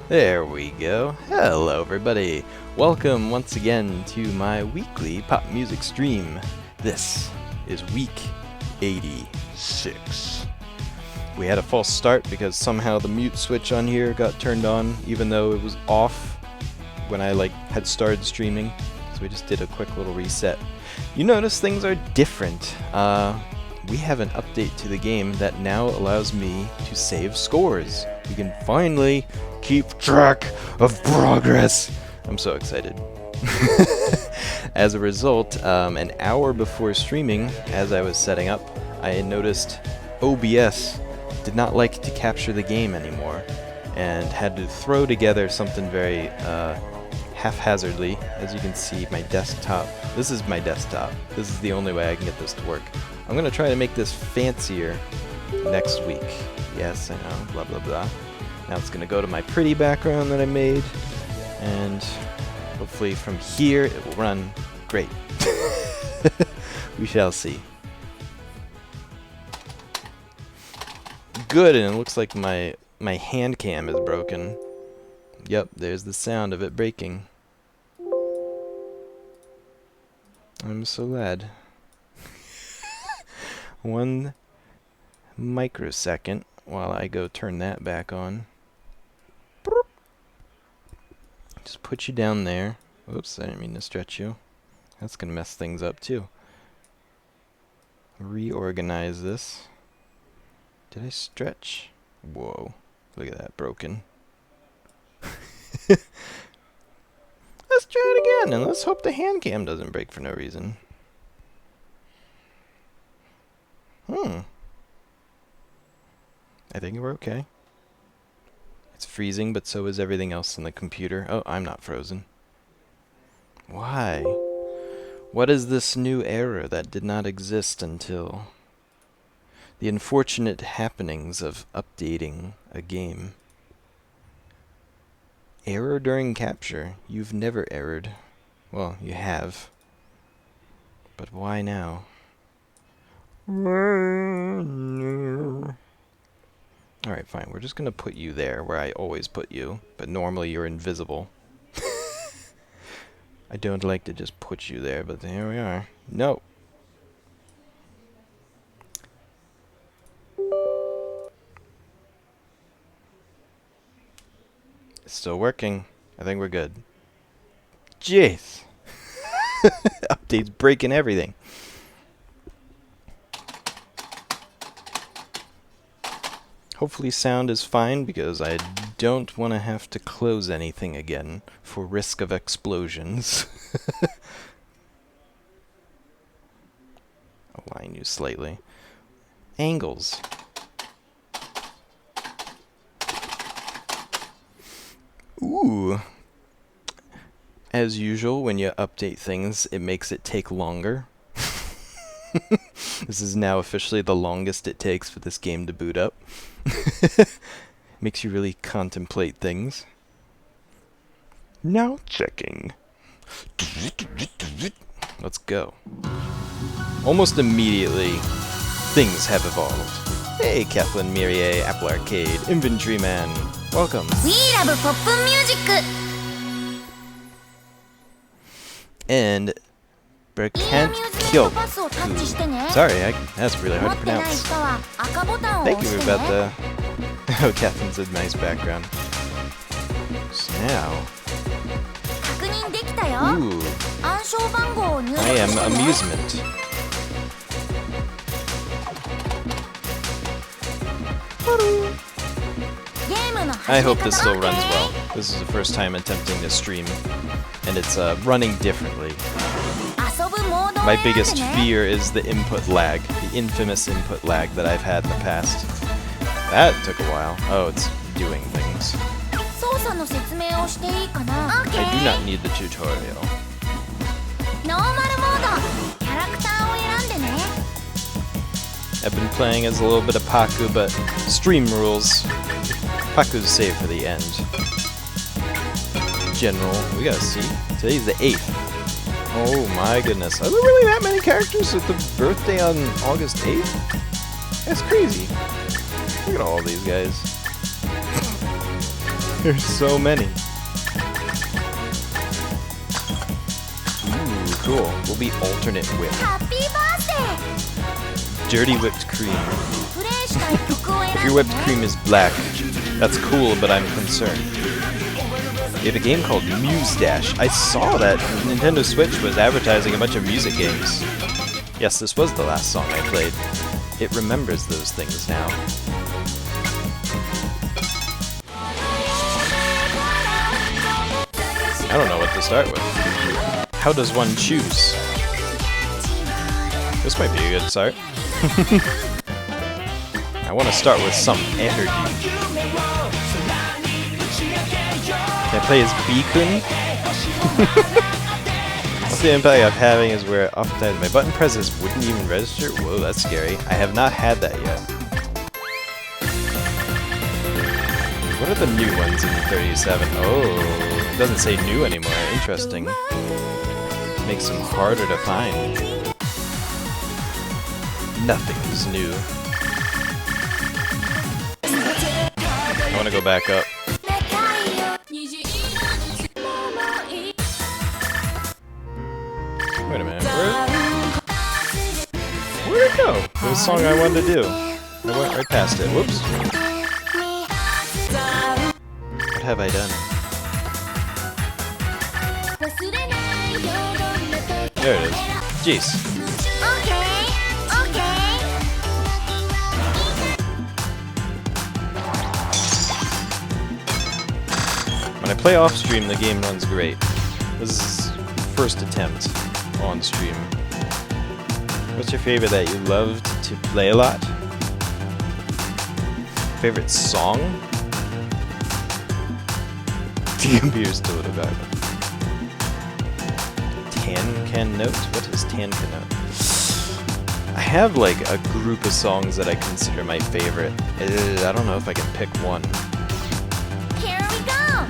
There we go. Hello everybody. Welcome once again to my weekly pop music stream. This is week 86. We had a false start because somehow the mute switch on here got turned on even though it was off when I had started streaming. So we just did a quick little reset. You notice things are different. We have an update to the game that now allows me to save scores. We can finally keep track of progress. I'm so excited. As a result, an hour before streaming, as I was setting up, I noticed OBS did not like to capture the game anymore and had to throw together something very haphazardly. As you can see, my desktop. This is my desktop. This is the only way I can get this to work. I'm going to try to make this fancier next week. Yes, I know, blah blah blah. Now it's going to go to my pretty background that I made, and hopefully from here it will run great. We shall see. Good, and it looks like my hand cam is broken. Yep, there's the sound of it breaking. I'm so glad. 1 microsecond while I go turn that back on. Just put you down there. Oops, I didn't mean to stretch you. That's gonna mess things up too. Reorganize this. Did I stretch? Whoa, look at that, broken. Let's try it again, and let's hope the hand cam doesn't break for no reason. I think we're okay. It's freezing, but so is everything else in the computer. Oh, I'm not frozen. Why? What is this new error that did not exist until the unfortunate happenings of updating a game? Error during capture. You've never errored. Well, you have. But why now? Alright, fine. We're just gonna put you there where I always put you, but normally you're invisible. I don't like to just put you there, but here we are. No! It's still working. I think we're good. Jeez! Updates breaking everything. Hopefully sound is fine because I don't want to have to close anything again for risk of explosions. Align you slightly. Angles. Ooh. As usual, when you update things, it makes it take longer. This is now officially the longest it takes for this game to boot up. Makes you really contemplate things. Now checking. Let's go. Almost immediately, things have evolved. Hey, Kathleen Mirie, Apple Arcade, Inventory Man. Welcome. We love pop music. And Berkant Kyoku. Sorry, that's really hard to pronounce. Thank you about the... Oh, Catherine's a nice background. So now... Ooh. I am amusement. I hope this still runs well. This is the first time attempting to stream, and it's running differently. My biggest fear is the input lag, the infamous input lag that I've had in the past. That took a while. Oh, it's doing things. I do not need the tutorial. I've been playing as a little bit of Paku, but stream rules. Paku's saved for the end. General, we gotta see. Today's the 8th. Oh my goodness. Are there really that many characters with the birthday on August 8th? That's crazy. Look at all these guys. There's so many. Ooh, cool. We'll be alternate whip. Happy birthday! Dirty whipped cream. If your whipped cream is black, that's cool, but I'm concerned. We have a game called Muse Dash. I saw that Nintendo Switch was advertising a bunch of music games. Yes, this was the last song I played. It remembers those things now. I don't know what to start with. How does one choose? This might be a good start. I want to start with some energy. Can I play as Bikun? What's the impact I'm having is where oftentimes my button presses wouldn't even register? Whoa, that's scary. I have not had that yet. What are the new ones in 37? Oh, it doesn't say new anymore. Interesting. Makes them harder to find. Nothing's new. I want to go back up. Wait a minute, where'd it go? There's a song I wanted to do. I went right past it. Whoops. What have I done? There it is. Jeez. When I play off stream, the game runs great. This is first attempt on stream. What's your favorite that you loved to play a lot? Favorite song? The computer's still at about Tan-can note? What is Tan-can note? I have like a group of songs that I consider my favorite. I don't know if I can pick one. Here we go!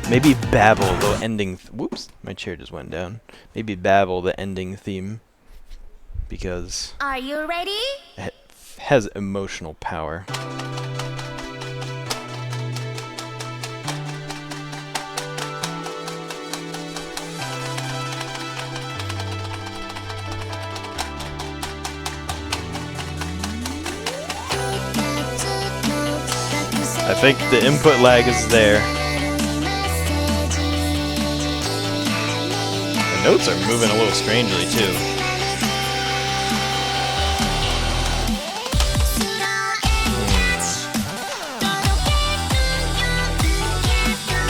Maybe Babel, the ending. Whoops, my chair just went down. Maybe Babel, the ending theme, because Are you ready? it has emotional power. I think the input lag is there. The notes are moving a little strangely too.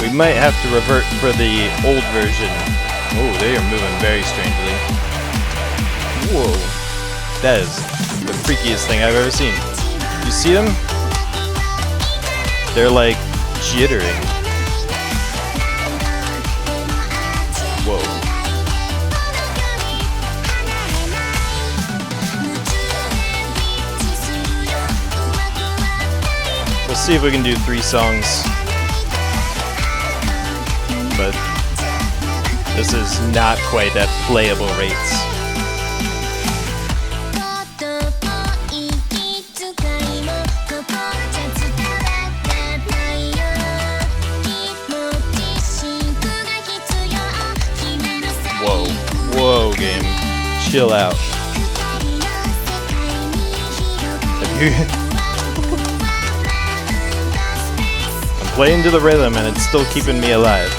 We might have to revert for the old version. Oh, they are moving very strangely. Whoa. That is the freakiest thing I've ever seen. You see them? They're like jittering. Whoa. We'll see if we can do 3 songs. But this is not quite at playable rates. Whoa, game. Chill out. I'm playing to the rhythm and it's still keeping me alive.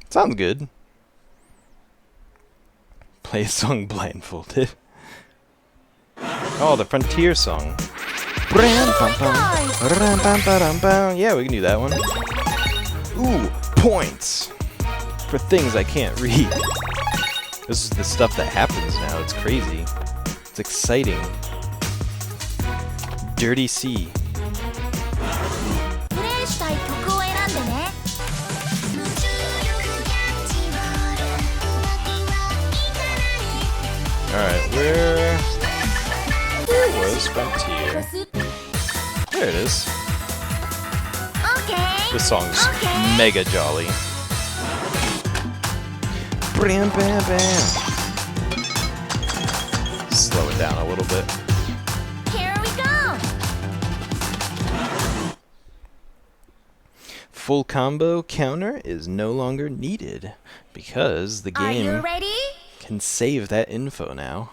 Sounds good. Play a song blindfolded. Oh, the Frontier song. Yeah, we can do that one. Ooh, points! For things I can't read. This is the stuff that happens now. It's crazy. It's exciting. Dirty Sea. Alright, where was Frontier. There it is. Okay. This song's Okay. mega jolly. Bam, bam, bam. Slow it down a little bit. Here we go. Full combo counter is no longer needed because the Are you game ready? can save that info now.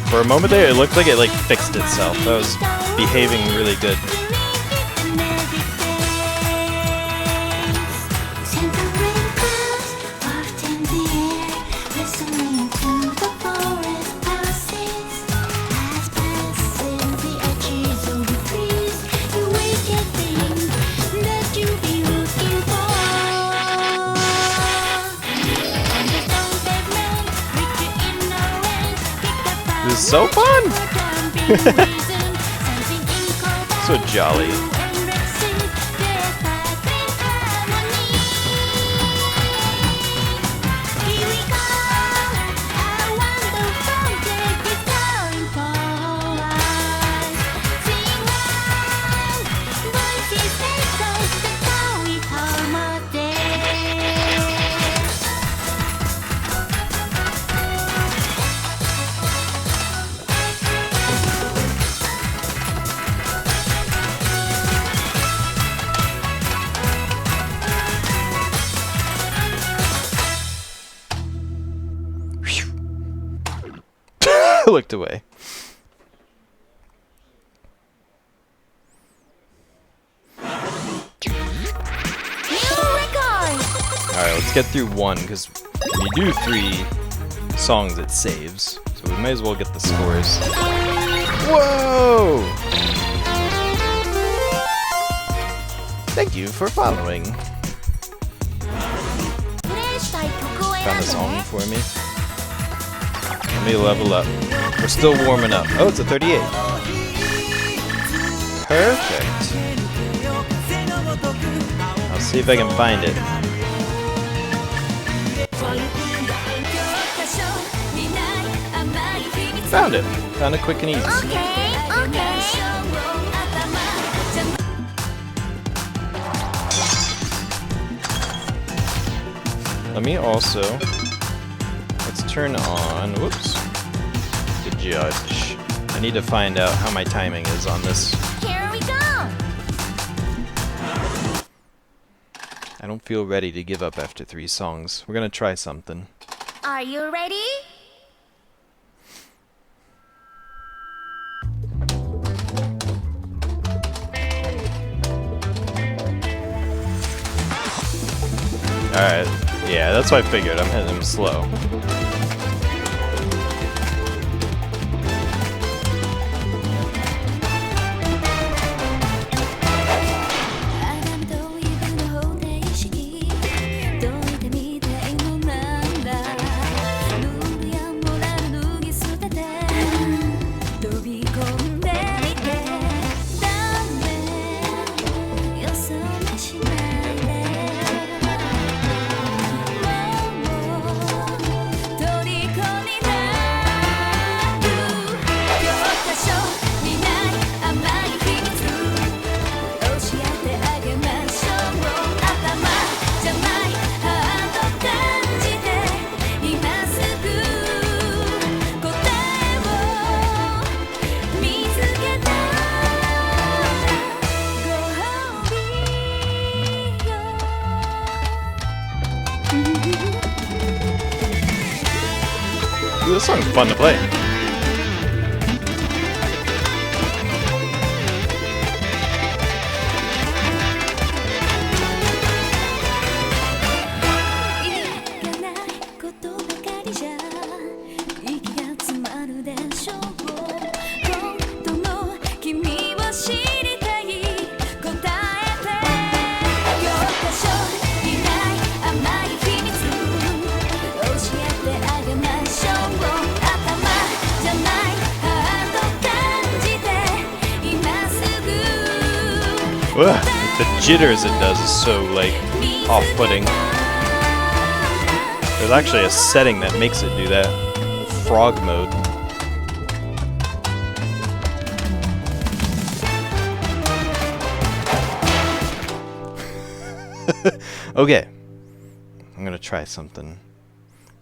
For a moment there, it looked like it fixed itself. That was behaving really good. This is so fun! So jolly. Looked away. Alright, let's get through one, because when you do 3 songs, it saves. So we may as well get the scores. Whoa! Thank you for following. Found a song for me. Let me level up. We're still warming up. Oh, it's a 38. Perfect. I'll see if I can find it. Found it. Found it quick and easy. Okay, okay. Let me also... Let's turn on... Whoops. The judge. I need to find out how my timing is on this. Here we go. I don't feel ready to give up after 3 songs. We're gonna try something. Are you ready? Alright. Yeah, that's what I figured. I'm hitting him slow. This song's fun to play. Ugh, the jitters it does is so, like, off-putting. There's actually a setting that makes it do that. Frog mode. Okay. I'm gonna try something.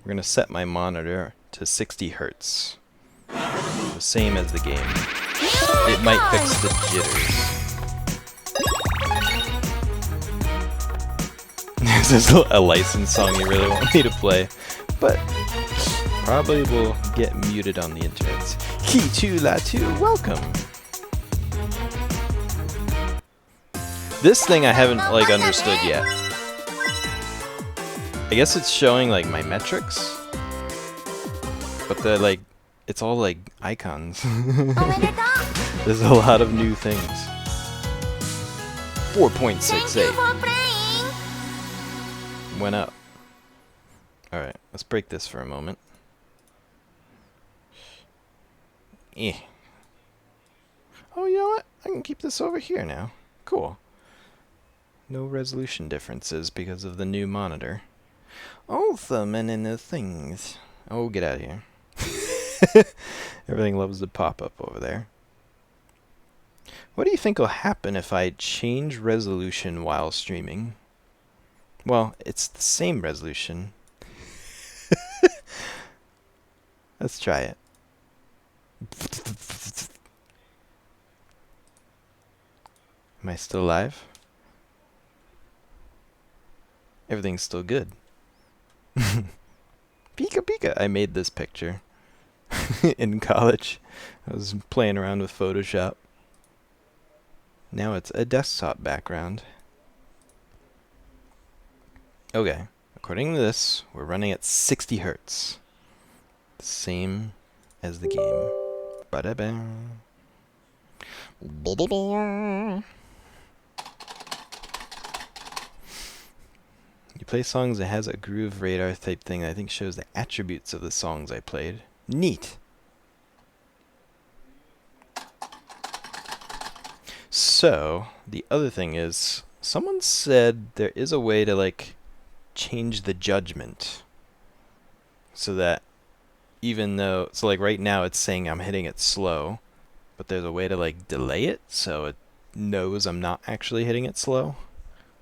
We're gonna set my monitor to 60 Hertz. The same as the game. It might fix the jitters. This is a licensed song you really want me to play, but probably will get muted on the internet. Key to Latu, welcome! This thing I haven't, like, understood yet. I guess it's showing, like, my metrics, but the, like, it's all, like, icons. There's a lot of new things. 4.68. Went up. Alright, let's break this for a moment. Oh, you know what? I can keep this over here now. Cool. No resolution differences because of the new monitor. Awesome and in the things. Oh, get out of here. Everything loves to pop up over there. What do you think will happen if I change resolution while streaming? Well, it's the same resolution. Let's try it. Am I still alive? Everything's still good. Pika Pika! I made this picture in college. I was playing around with Photoshop. Now it's a desktop background. Okay, according to this, we're running at 60 Hertz. The same as the game. Ba-da-bam. Ba-da-bam. You play songs that has a groove radar type thing that I think shows the attributes of the songs I played. Neat. So, the other thing is, someone said there is a way to, like, change the judgment. So that even though, so like right now it's saying I'm hitting it slow, but there's a way to, like, delay it so it knows I'm not actually hitting it slow.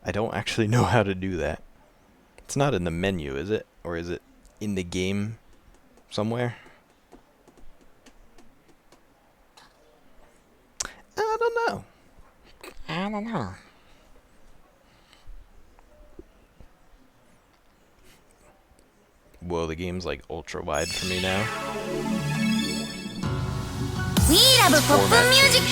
I don't actually know how to do that. It's not in the menu, is it? Or is it in the game somewhere? I don't know. I don't know. Whoa, the game's like ultra wide for me now. We love pop music.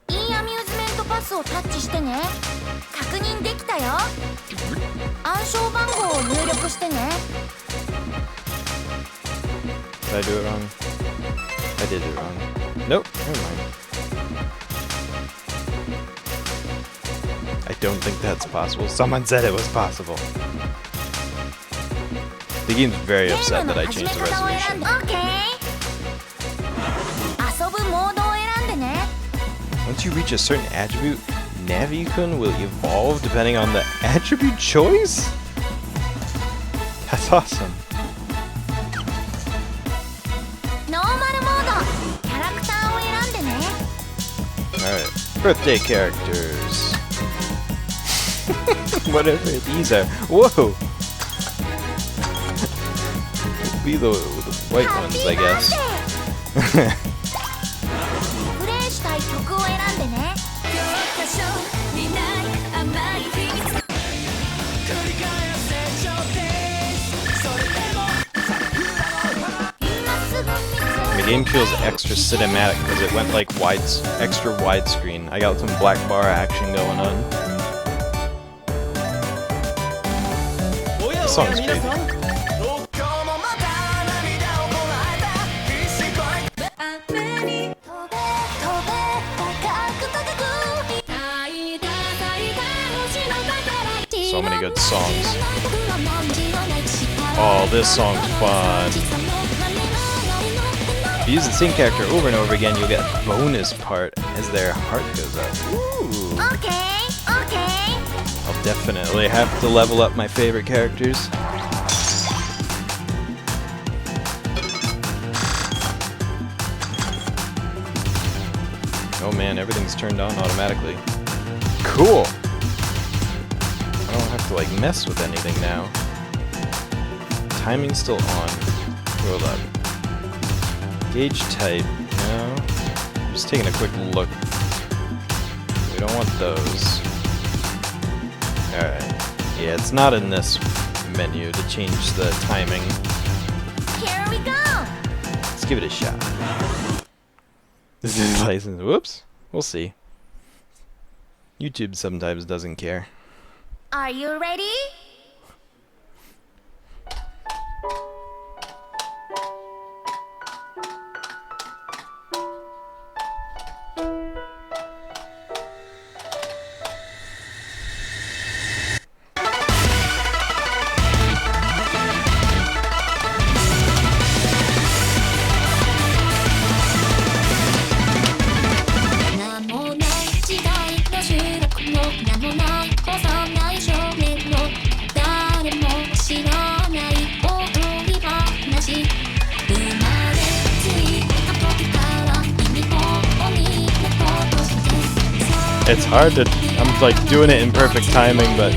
インアミューズメントパスをタッチしてね。確認できたよ。暗証番号を入力してね。Did I do it wrong? I did it wrong. Nope, never mind. I don't think that's possible. Someone said it was possible. The game's very upset that I changed the resolution. Once you reach a certain attribute, Navi-kun will evolve depending on the attribute choice? That's awesome. Alright, birthday characters. Whatever these are. Whoa! Be the white ones, I guess. The game feels extra cinematic because it went like extra widescreen. I got some black bar action going on. This song's great. So many good songs. Oh, this song's fun. If you use the same character over and over again, you'll get a bonus part as their heart goes up. Ooh. Okay, okay. I'll definitely have to level up my favorite characters. Oh man, everything's turned on automatically. Cool! I don't have to like mess with anything now. Timing's still on. Hold up. Gauge type, no. I'm just taking a quick look. We don't want those. Alright. Yeah, it's not in this menu to change the timing. Here we go. Let's give it a shot. This is license. Whoops. We'll see. YouTube sometimes doesn't care. Are you ready? It's hard to, I'm like doing it in perfect timing, but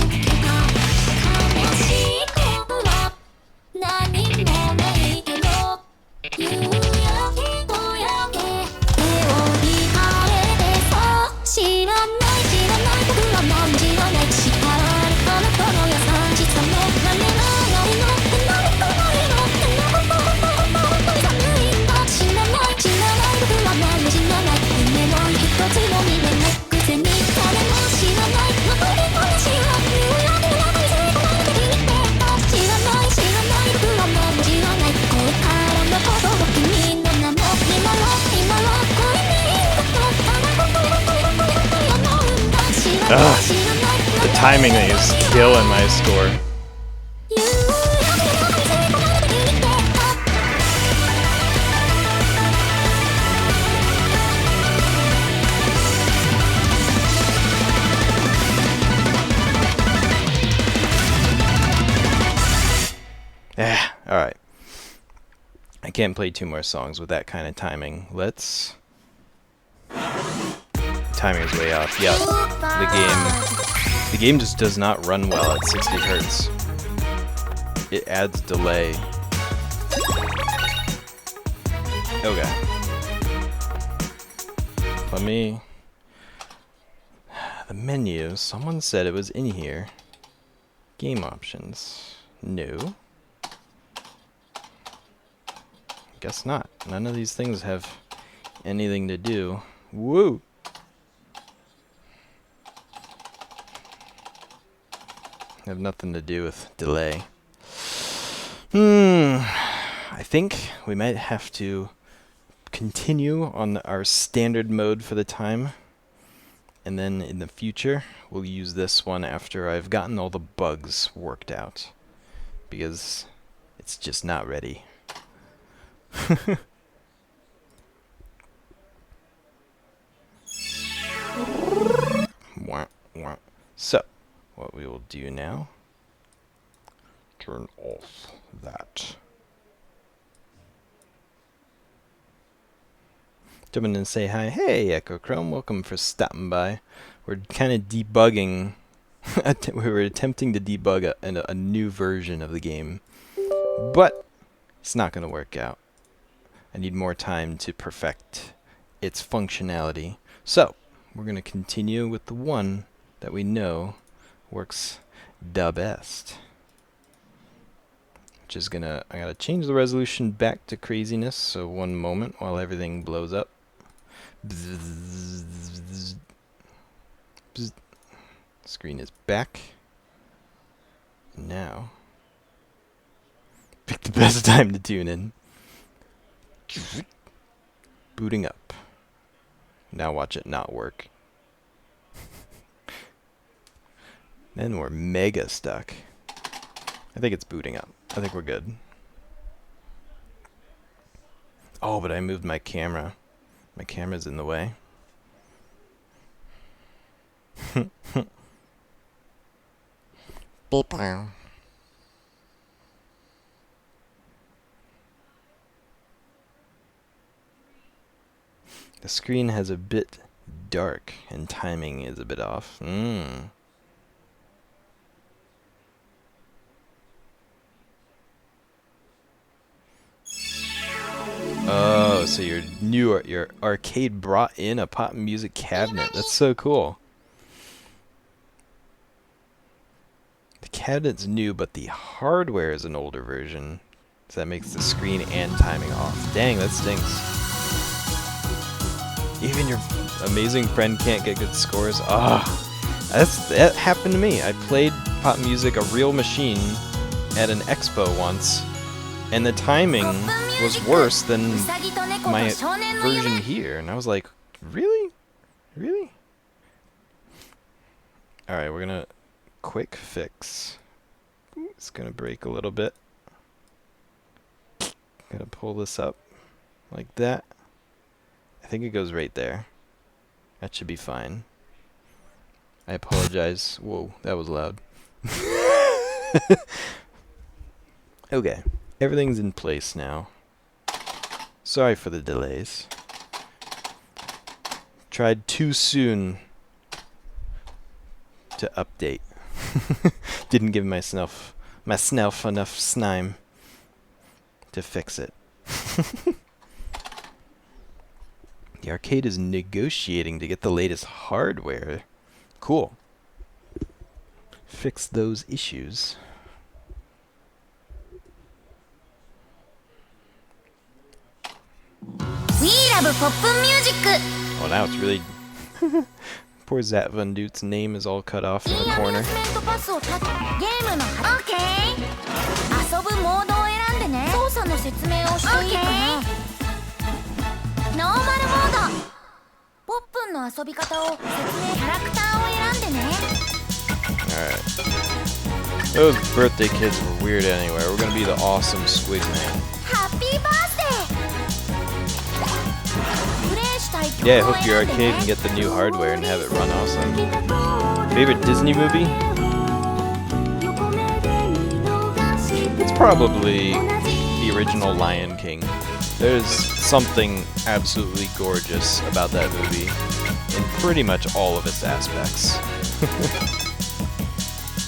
the timing is killing my score. Alright. I can't play 2 more songs with that kind of timing. Let's... Timing is way off. Yeah, the game just does not run well at 60 hertz. It adds delay. Okay. Let me... The menu, someone said it was in here. Game options. No. Guess not. None of these things have anything to do. Woo! Have nothing to do with delay. I think we might have to continue on our standard mode for the time. And then in the future, we'll use this one after I've gotten all the bugs worked out. Because it's just not ready. So, what we will do now, turn off that. Jump in and say hi. Hey, Echo Chrome, welcome for stopping by. We're kind of debugging. We were attempting to debug a new version of the game, but it's not going to work out. I need more time to perfect its functionality. So, we're going to continue with the one that we know works the best. Which is I gotta change the resolution back to craziness, so one moment while everything blows up. Screen is back. Now, pick the best time to tune in. Booting up. Now watch it not work. Then we're mega stuck. I think it's booting up. I think we're good. Oh, but I moved my camera. My camera's in the way. The screen has a bit dark and timing is a bit off. Oh, so your arcade brought in a pop music cabinet. That's so cool. The cabinet's new, but the hardware is an older version. So that makes the screen and timing off. Dang, that stinks. Even your amazing friend can't get good scores. That happened to me. I played pop music, a real machine, at an expo once, and the timing was worse than my version here. And I was like, really? Really? Alright, we're gonna quick fix. It's gonna break a little bit. Gonna pull this up like that. I think it goes right there. That should be fine. I apologize. Whoa, that was loud. Okay, everything's in place now. Sorry for the delays. Tried too soon to update. Didn't give myself enough time to fix it. The arcade is negotiating to get the latest hardware. Cool. Fix those issues. We love pop music. Oh, now it's really... Poor Zat Van Dute's name is all cut off in the corner. Okay. 遊ぶモードを選んでね。操作の説明をしていいかな。ノーマルモード。ポップンの遊び方を説明。キャラクターを選んでね。Alright. Those birthday kids were weird anyway. We're gonna be the awesome Squid Man. Happy birthday! Yeah, I hope your arcade can get the new hardware and have it run awesome. Favorite Disney movie? It's probably the original Lion King. There's something absolutely gorgeous about that movie in pretty much all of its aspects.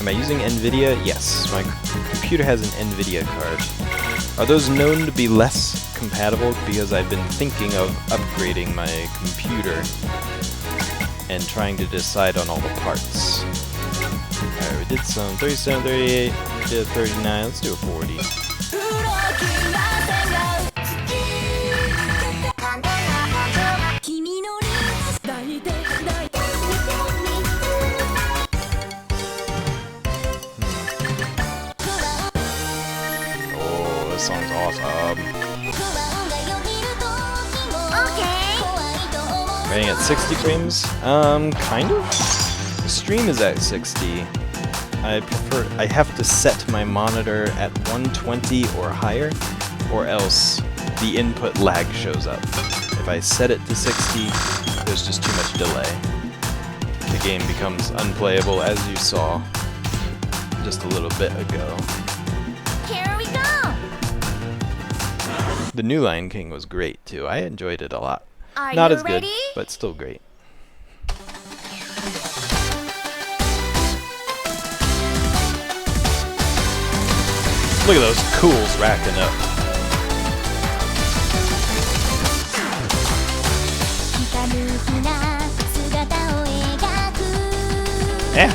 Am I using NVIDIA? Yes, my computer has an NVIDIA card. Are those known to be less compatible? Because I've been thinking of upgrading my computer and trying to decide on all the parts. Alright, we did some 37, 38, we did 39, let's do a 40. Oh, this song's awesome. Running at 60 frames? Kind of? The stream is at 60. I have to set my monitor at 120 or higher, or else the input lag shows up. If I set it to 60, there's just too much delay. The game becomes unplayable, as you saw just a little bit ago. Here we go. The new Lion King was great too. I enjoyed it a lot. Are Not you as good, ready? but still great. Look at those cools racking up. Yeah.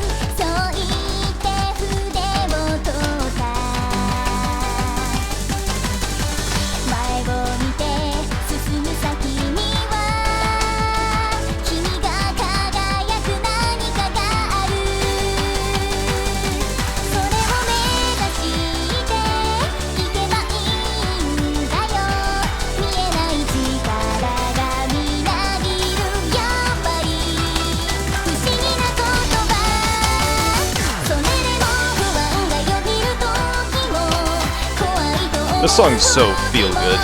This song's so feel good.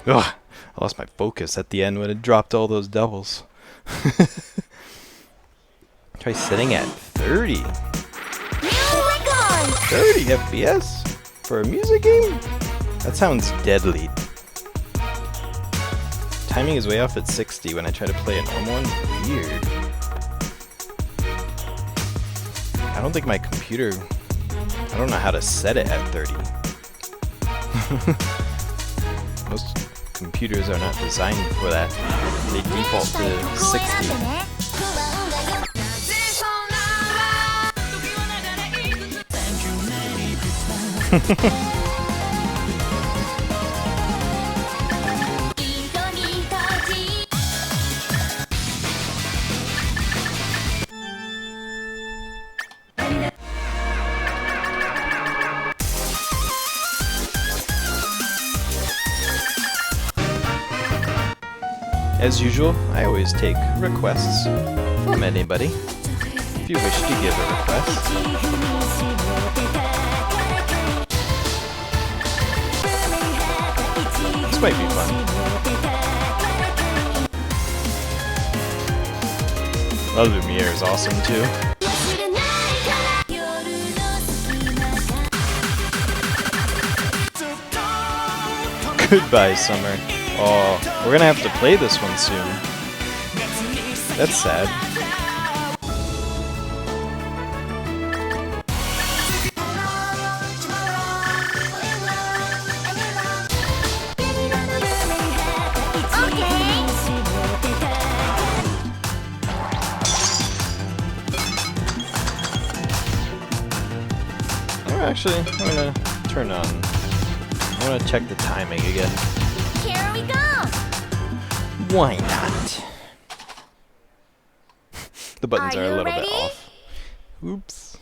Ugh, I lost my focus at the end when it dropped all those doubles. Try setting at 30. 30 FPS? For a music game? That sounds deadly. Timing is way off at 60 when I try to play a normal one. Weird. I don't think my computer... I don't know how to set it at 30. Most computers are not designed for that. They default to 60. As usual, I always take requests from anybody. If you wish to give a request. This might be fun. La Lumiere is awesome too. Goodbye, summer. Oh, we're gonna have to play this one soon. That's sad. Actually, I'm gonna turn on. I wanna check the timing again. Here we go. Why not? The buttons are a little bit off. Oops.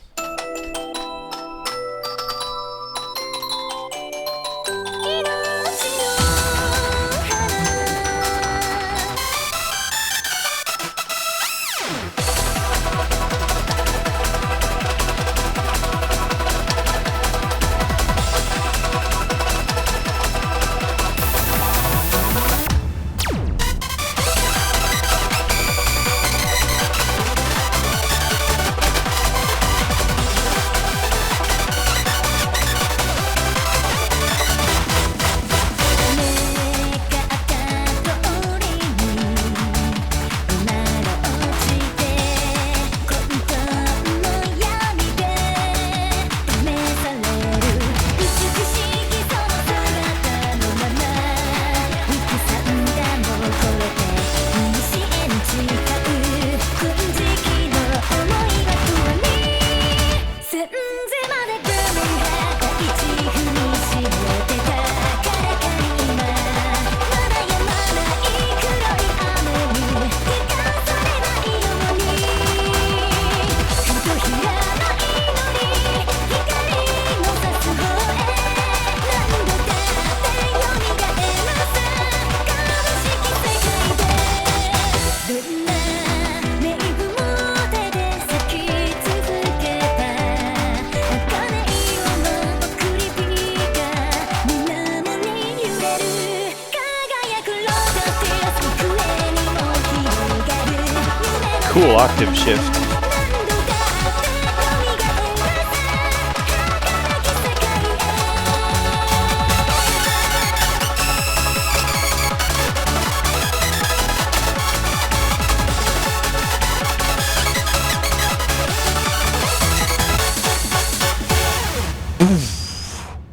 Cool octave shift.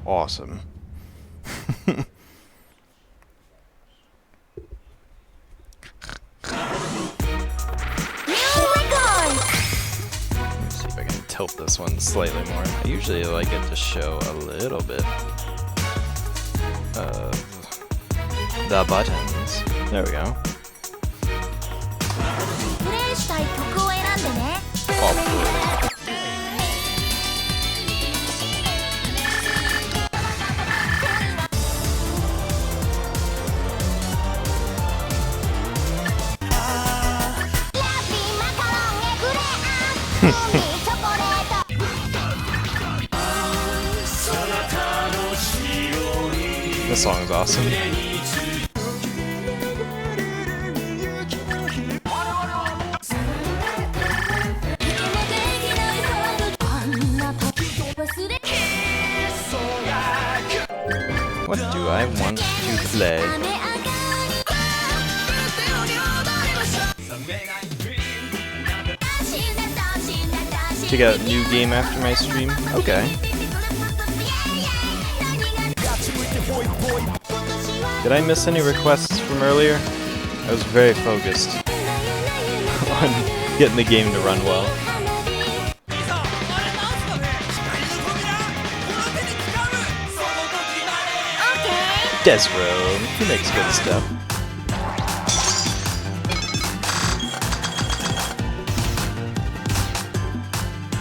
Awesome. Tilt this one slightly more. I usually like it to show a little bit of the buttons. There we go. This song is awesome. What do I want to play? Check out a new game after my stream? Okay. Did I miss any requests from earlier? I was very focused on getting the game to run well. Desro, he makes good stuff.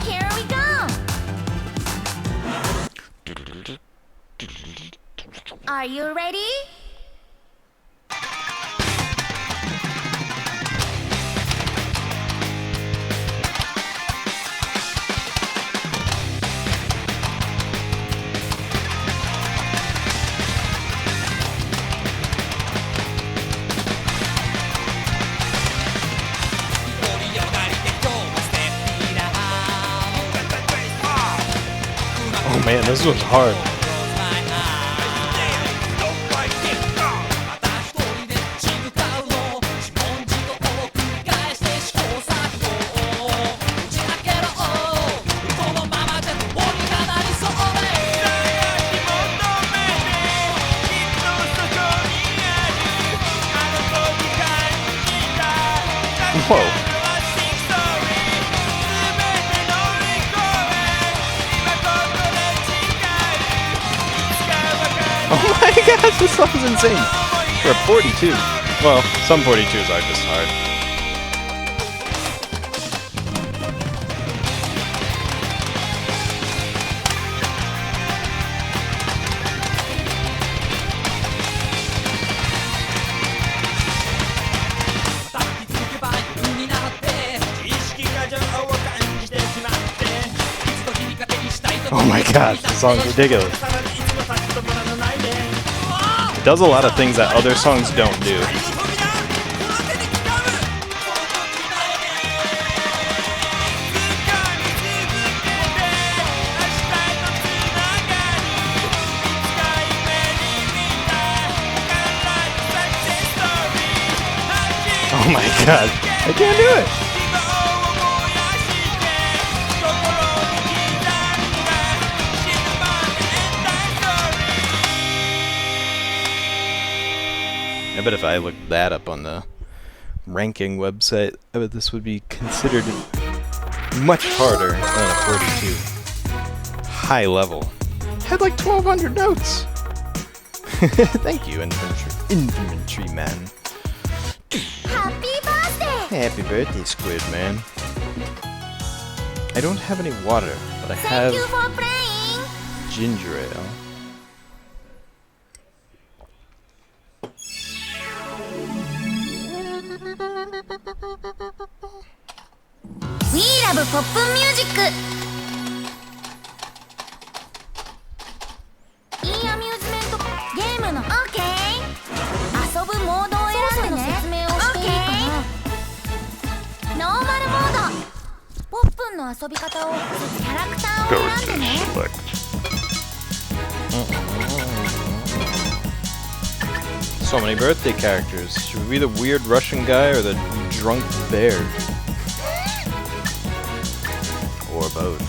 Here we go. Are you ready? Oh man, this was hard. Whoa. Oh my gosh, this song's insane. For a 42. Well, some 42s are just hard. Oh my gosh, this song's ridiculous. It does a lot of things that other songs don't do. Oh my god, I can't do it! I bet if I looked that up on the ranking website, I bet this would be considered much harder than a 42. High level. Had like 1,200 notes! Thank you, infantry man. Happy birthday! Happy birthday, Squid Man. I don't have any water, but I have Thank you for playing! ginger ale. We love pop music! いいアミューズメントゲームの OK! 遊ぶモードを選んでね説明をしていいかなノーマルモードポップンの遊び方をキャラクターを選んでね So many birthday characters. Should we be the weird Russian guy or the drunk bear? Or both.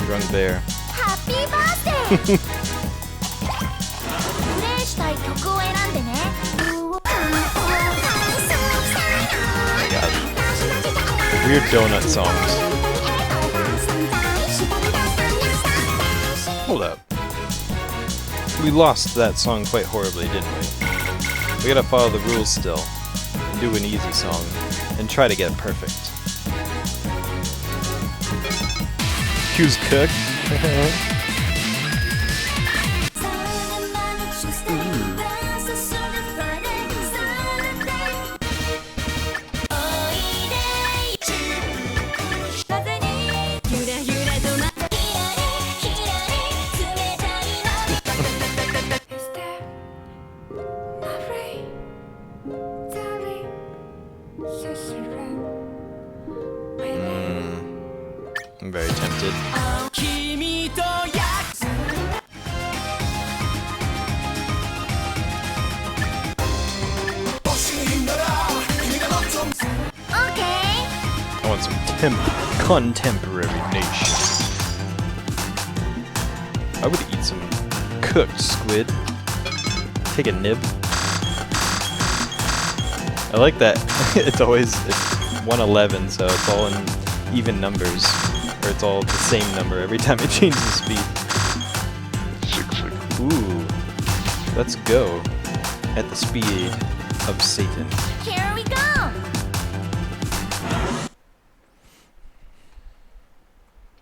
Drunk bear. Happy birthday! プレイしたい曲を選んでね Oh my god. Weird donut songs. Hold up. We lost that song quite horribly, didn't we? We gotta follow the rules still, and do an easy song, and try to get it perfect. Q's cooked. I'm very tempted. Okay. I want some contemporary nation. I would eat some cooked squid. Take a nib. I like that. It's 111, so it's all in even numbers, or it's all the same number every time it changes speed. Ooh, let's go at the speed of Satan. Here we go.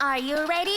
Are you ready?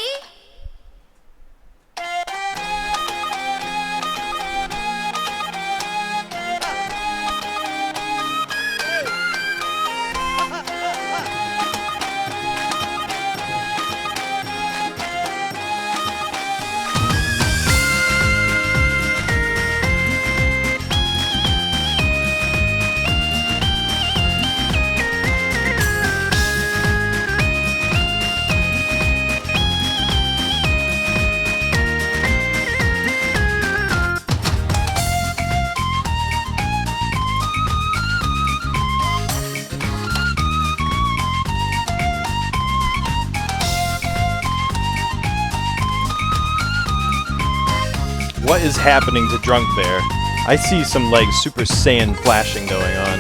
What is happening to Drunk Bear? I see some like Super Saiyan flashing going on.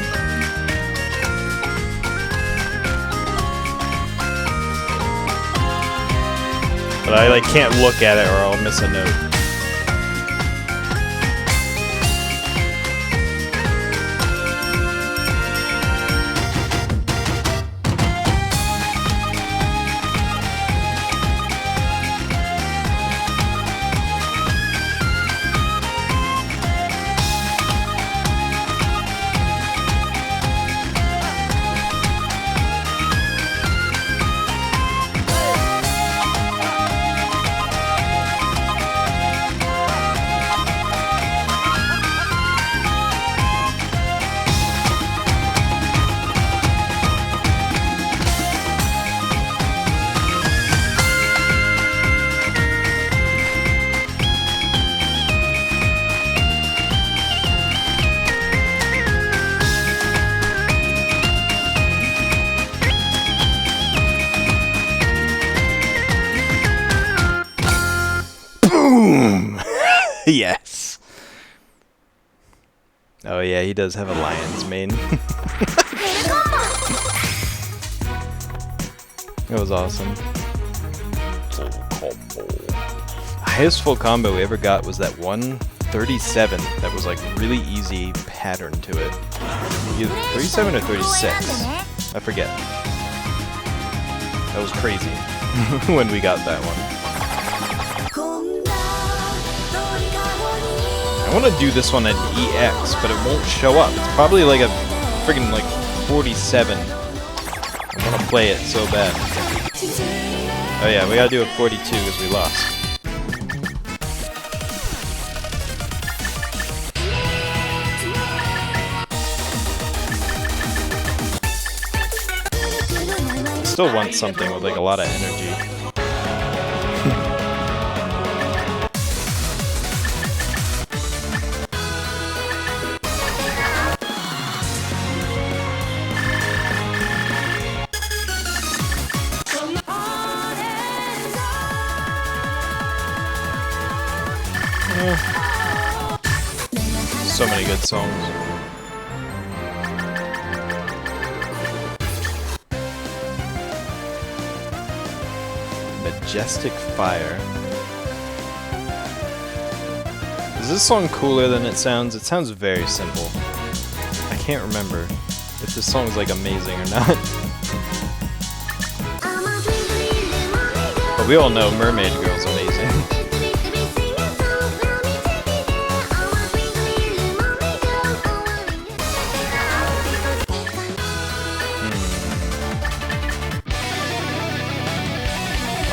But I like can't look at it or I'll miss a note. Yes. Oh yeah, he does have a lion's mane. That was awesome. Full combo. Highest full combo we ever got was that 137. That was like really easy pattern to it. Either 37 or 36. I forget. That was crazy when we got that one. I want to do this one at EX, but it won't show up. It's probably like a friggin' like 47. I want to play it so bad. Oh yeah, we gotta do a 42 because we lost. Still want something with like a lot of energy. So many good songs. Majestic Fire. Is this song cooler than it sounds? It sounds very simple. I can't remember if this song's like amazing or not. But we all know Mermaid Girl's amazing.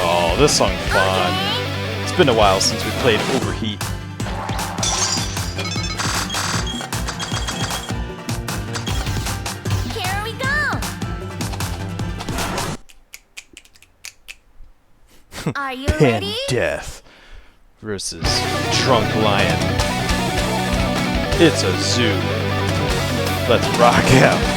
Oh, this song's fun. It's been a while since we played Overheat. Here we go. Are you and ready? death versus drunk lion. It's a zoo. Let's rock out.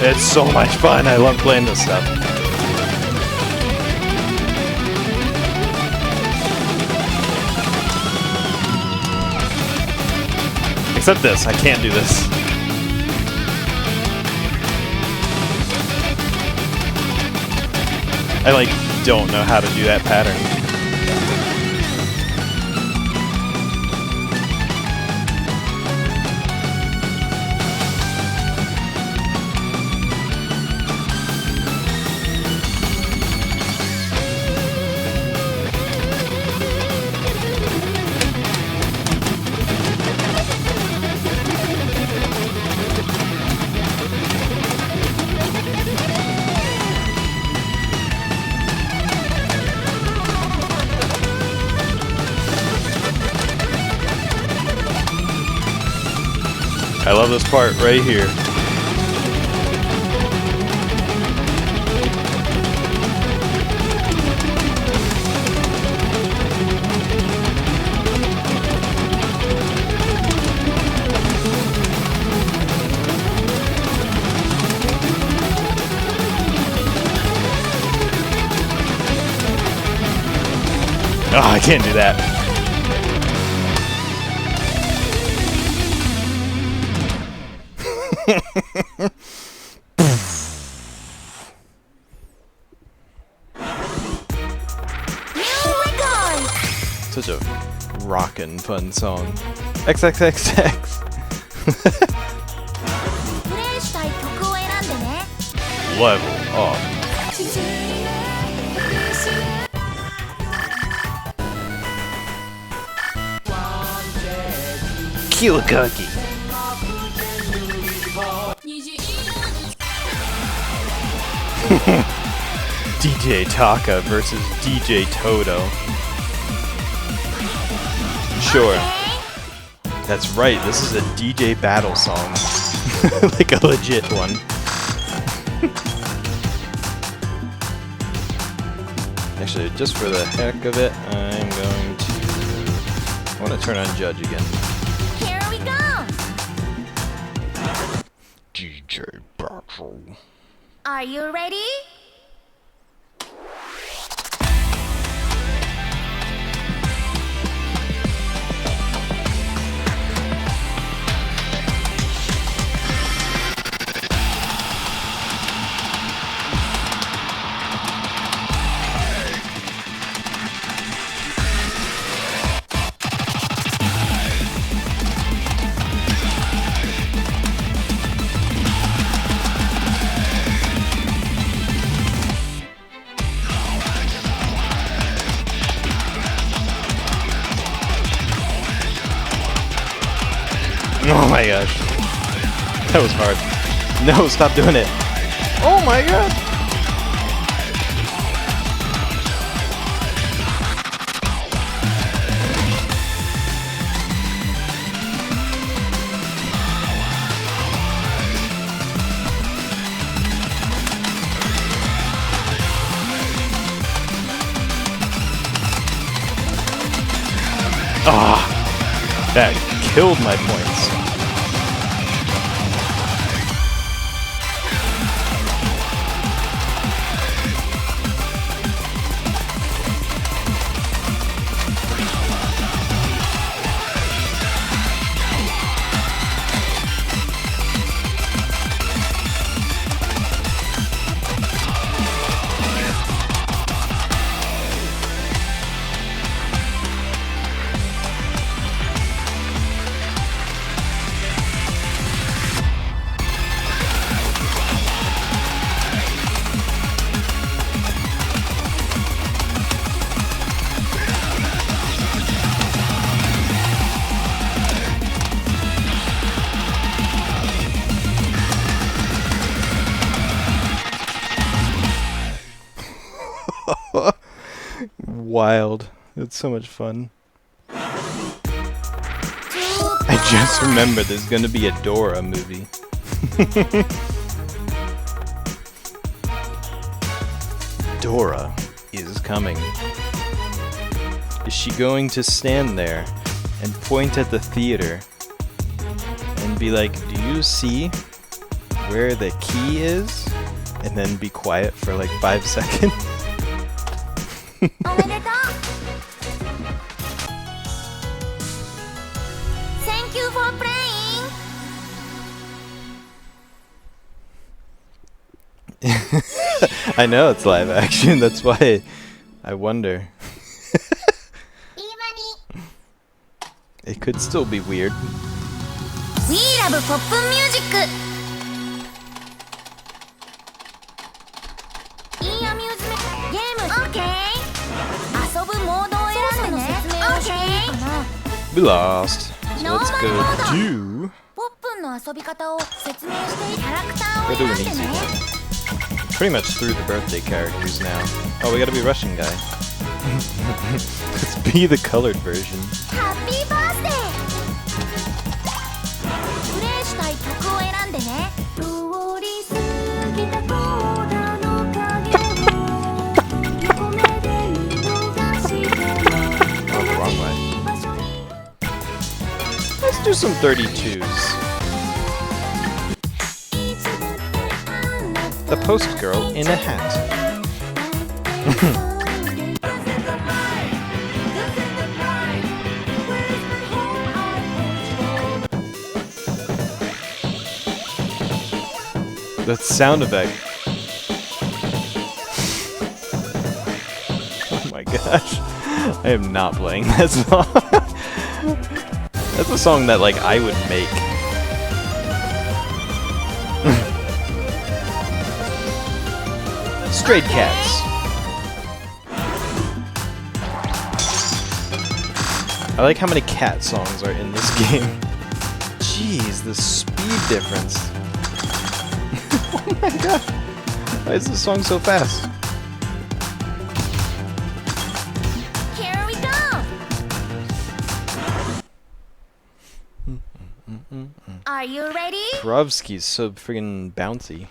It's so much fun. I love playing this stuff. Except this, I can't do this. I like don't know how to do that pattern. I love this part right here. Oh, I can't do that. Such a rockin' fun song. XXXX. プレイしたい曲を選んでね。 Level up. Kill Cookie. DJ Taka versus DJ Toto. Sure. That's right, this is a DJ battle song. Like a legit one. Actually, just for the heck of it, I'm going to... I want to turn on Judge again. Here we go. DJ battle. Are you ready? Oh my gosh. That was hard. No, stop doing it. Oh my god. Ah, that killed my points. Wild. It's so much fun. I Just remember, there's gonna be a Dora movie. Dora is coming. Is she going to stand there and point at the theater and be like, "Do you see where the key is?" And then be quiet for like 5 seconds? Thank you for playing. I know it's live action, that's why I wonder. It could still be weird. We love pop music. いいアミューズメントゲーム OK 遊ぶモードを選んでね OK We lost. So let's go do... ポップンの遊び方を説明してキャラクターを We'll 選 do ん an で easy ね one. Pretty much through the birthday characters now. Oh, we gotta be Russian guy. Let's be the colored version. ハッピーバースデープレイしたい曲を選んでね通り過ぎたコーダの影を横目で見逃しても Oh, the wrong way. Let's do some 32s. The post girl in a hat. That sound effect. Oh my gosh. I am not playing that song. That's a song that like I would make. Stray Cats. I like how many cat songs are in this game. Jeez, the speed difference. Oh my god. Why is this song so fast? Here we go. Are you ready? Krovsky's so friggin' bouncy.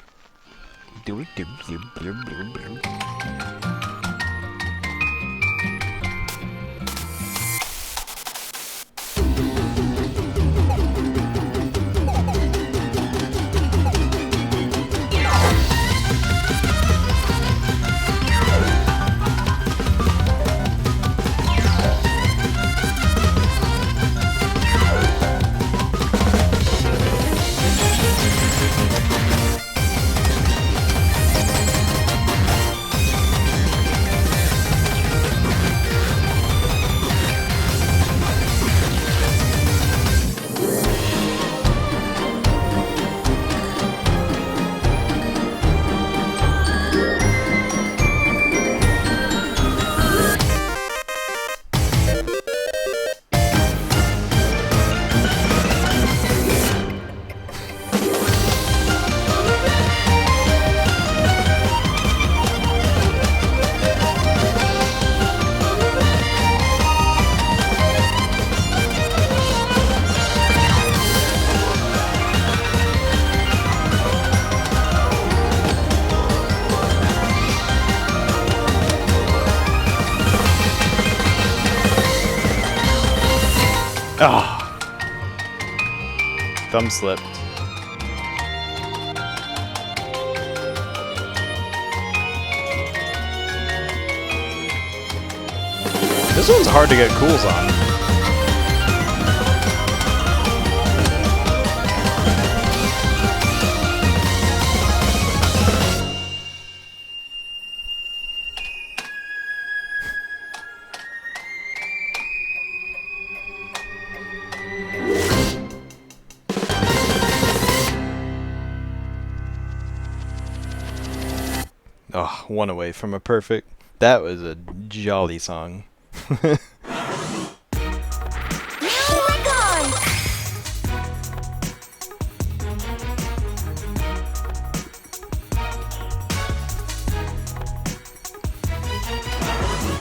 Ah, thumb slipped. This one's hard to get cools on. Oh, one away from a perfect. That was a jolly song. New record.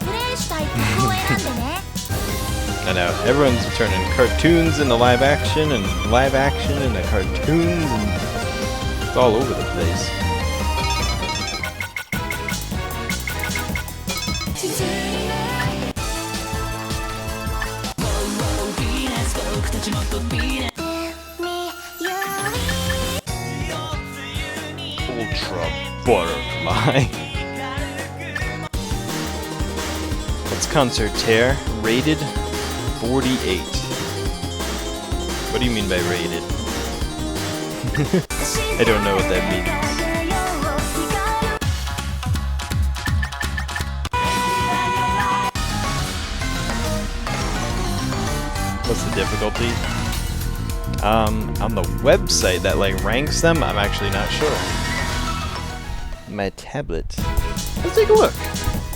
Play したい曲を選んでね I know, everyone's turning cartoons into live action and live action into cartoons, and it's all over the place. Ultra Butterfly. What's Concertaire? Rated 48. What do you mean by rated? I don't know what that means. What's the difficulty? On the website that like ranks them, I'm actually not sure. My tablet. Let's take a look.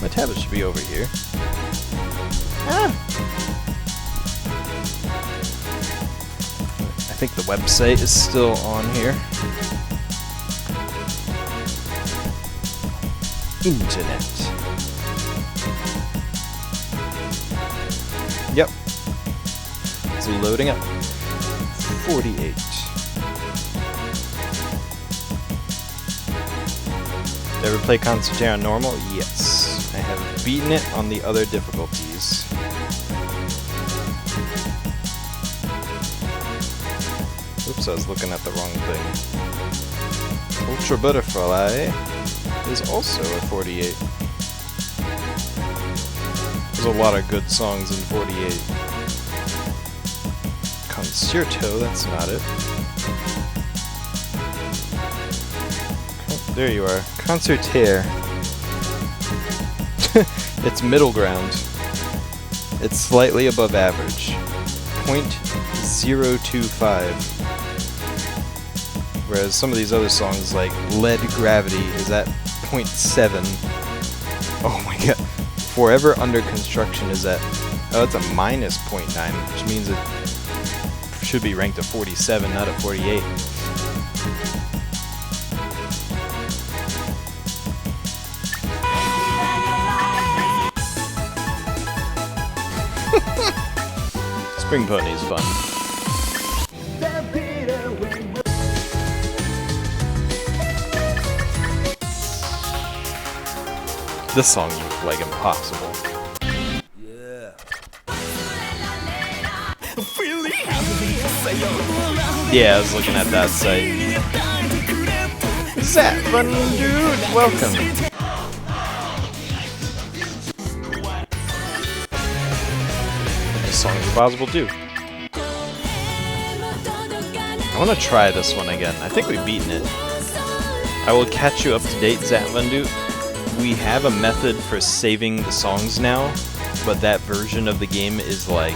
My tablet should be over here. Ah. I think the website is still on here. Internet. Yep. It's loading up. 48. Ever play Concertaire on normal? Yes. I have beaten it on the other difficulties. Oops, I was looking at the wrong thing. Ultra Butterfly is also a 48. There's a lot of good songs in 48. Concerto, that's not it. Oh, there you are. Concertaire. It's middle ground. It's slightly above average. 0.025. Whereas some of these other songs like Lead Gravity is at 0.7. Oh my god. Forever Under Construction is at... Oh, it's a minus 0.9, which means it should be ranked a 47, not a 48. Spring Pony is fun. This song is like impossible. Yeah, I was looking at that site. Zap, dude, welcome. This song is impossible too. I want to try this one again. I think we've beaten it. I will catch you up to date, Zatlandu. We have a method for saving the songs now, but that version of the game is like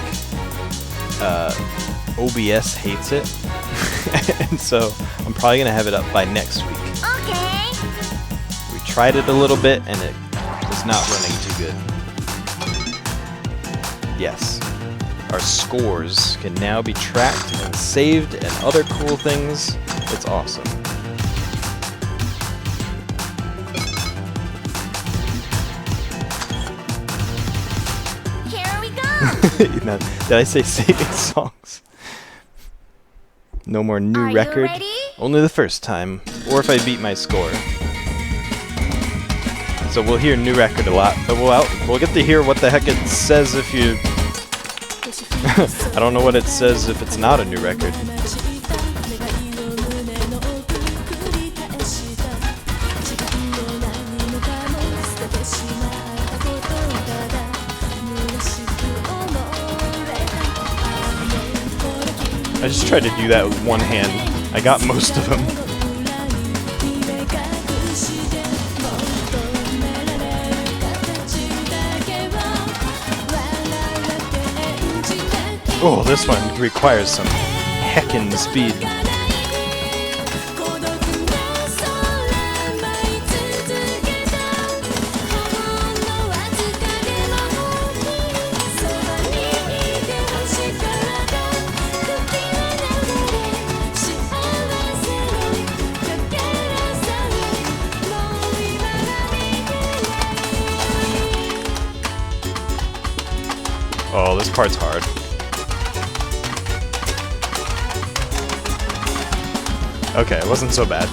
OBS hates it, and so I'm probably gonna have it up by next week. Okay. We tried it a little bit, and it was not running too good. Yes, our scores can now be tracked and saved, and other cool things. It's awesome. Here we go. Now, did I say saving songs? No more new Are you record. ready? Only the first time, or if I beat my score. So we'll hear new record a lot, but we'll get to hear what the heck it says if you... I don't know what it says if it's not a new record. I just tried to do that with one hand. I got most of them. Oh, this one requires some heckin' speed. Oh, this part's hard. Okay, it wasn't so bad.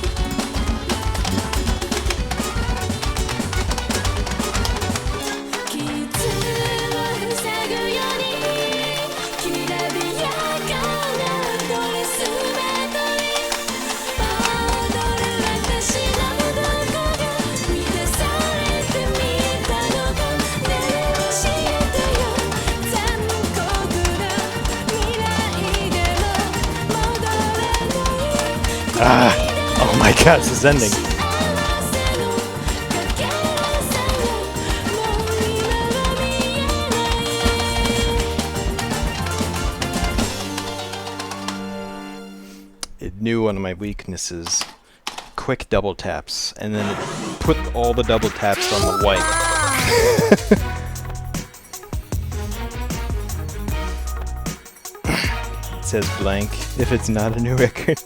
Ah! Oh my god, this is ending. It knew one of my weaknesses. Quick double taps. And then it put all the double taps on the white. It says blank if it's not a new record.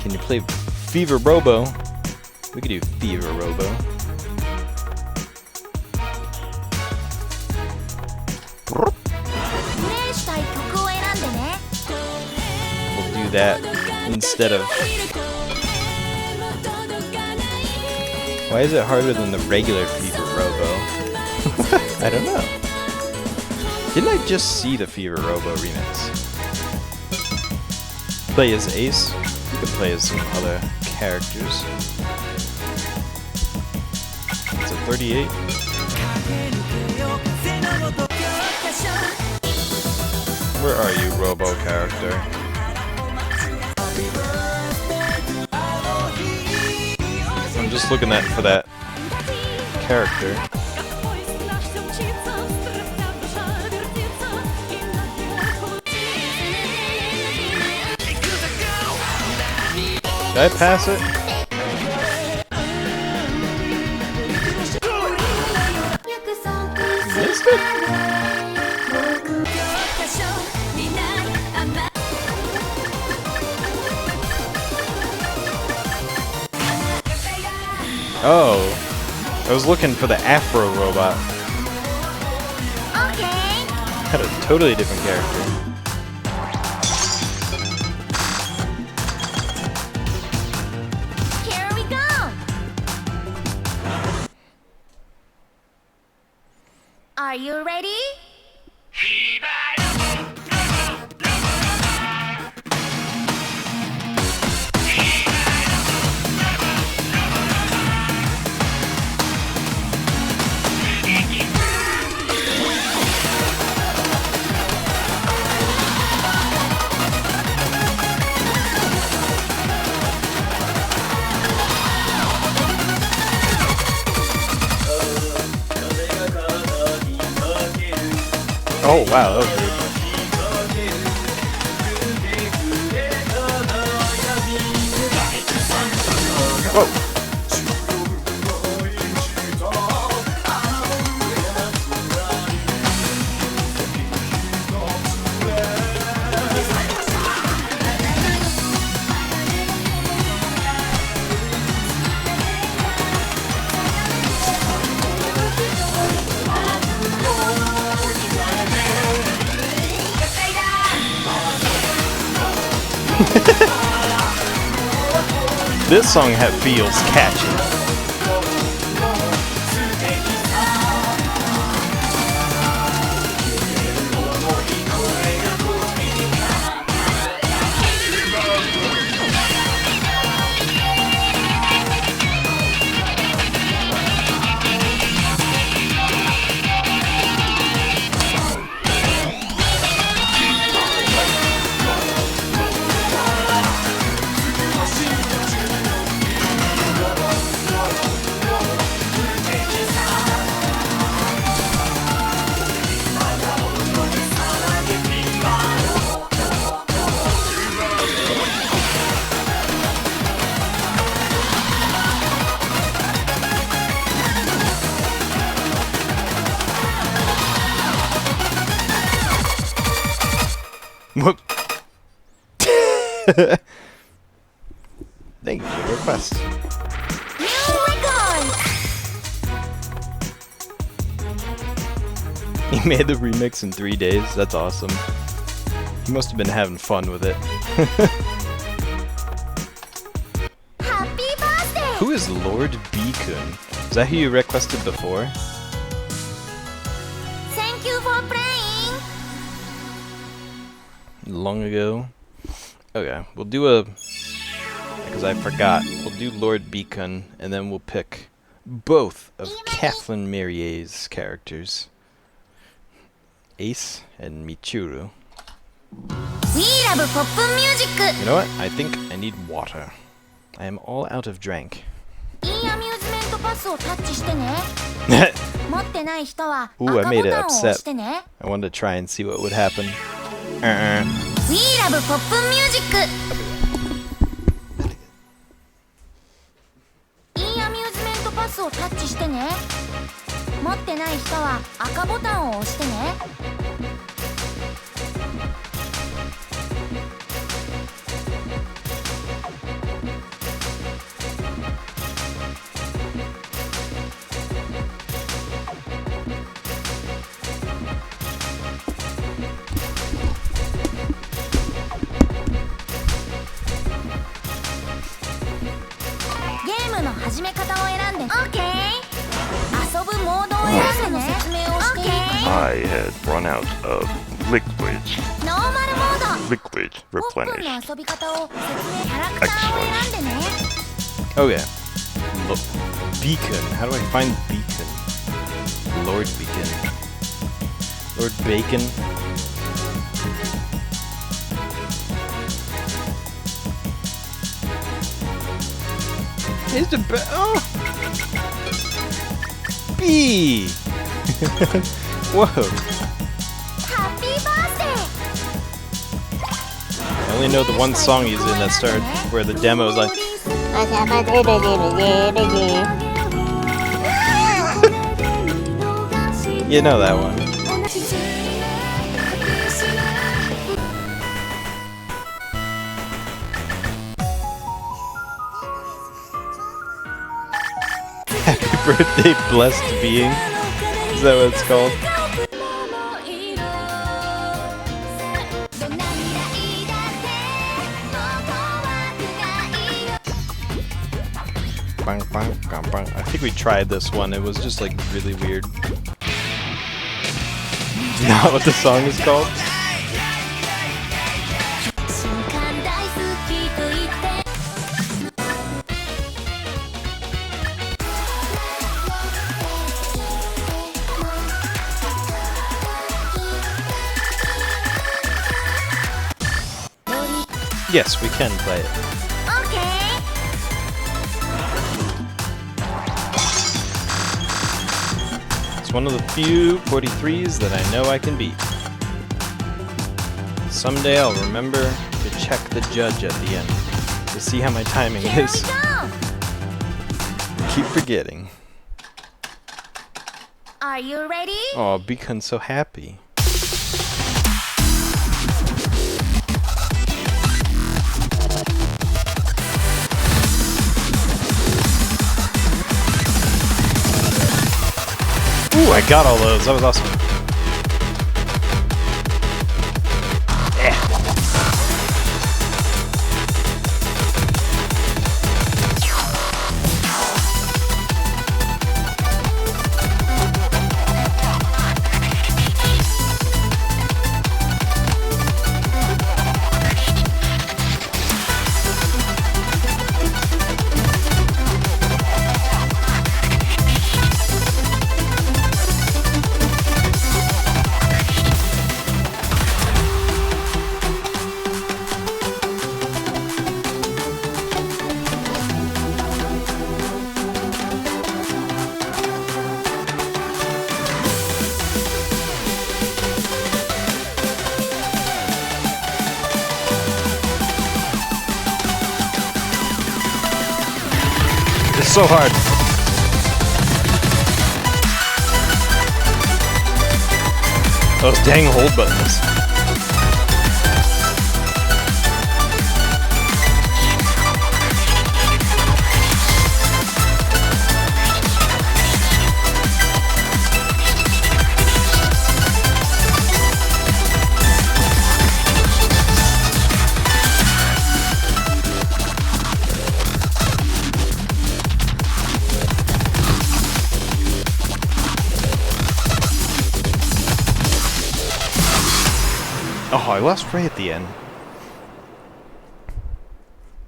Can you play Fever Robo? We could do Fever Robo. We'll do that instead of... Why is it harder than the regular Fever Robo? I don't know. Didn't I just see the Fever Robo remix? Play as Ace. You can play as some other characters. It's a 38. Where are you, Robo character? I'm just looking for that character. Did I pass it? Missed it? Oh, I was looking for the Afro robot. Okay. Had a totally different character. Are you ready? Oh wow, that was weird. Whoa. This song feels catchy. Whoop. Thank you for the request. New record! He made the remix in 3 days. That's awesome. He must have been having fun with it. Happy birthday! Who is Lord Beacon? Is that who you requested before? Thank you for playing! Long ago. Okay, we'll do a... because I forgot. We'll do Lord Beacon, and then we'll pick both of Kathleen Marier's characters. Ace and Michiru. We love pop music! You know what? I think I need water. I am all out of drink. いいアミューズメントパスをタッチしてね。持ってない人は赤 Ooh, ボ I made it タンを押 upset. してね。 I wanted to try and see what would happen. We love pop music! いいアミューズメントパスをタッチしてね。持ってない人は赤ボタンを押してね。ゲームの始め方を選んで。OK。遊ぶモードを選んでね。説明をしていいかな。 I had run out of liquids. ノーマルモード。 Liquid ポップン replenished. の遊び方を説明キャラクターを選んでね。 Okay. Look. Beacon. How do I find Beacon? Lord Beacon. Lord Bacon. Is the oh! B! Whoa. Happy birthday! I only know the one song he's in that started where the demo is like, you know that one. Happy birthday, blessed being. Is that what it's called? Bang, bang, bang, bang. I think we tried this one. It was just like really weird. Not what the song is called. Yes, we can play it. Okay. It's one of the few 43s that I know I can beat. Someday I'll remember to check the judge at the end to see how my timing Here we is. go. Keep forgetting. Are you ready? Oh, Beacon's so happy. Ooh, I got all those. That was awesome. Yeah. It's so hard. Those dang hold buttons. I lost right at the end.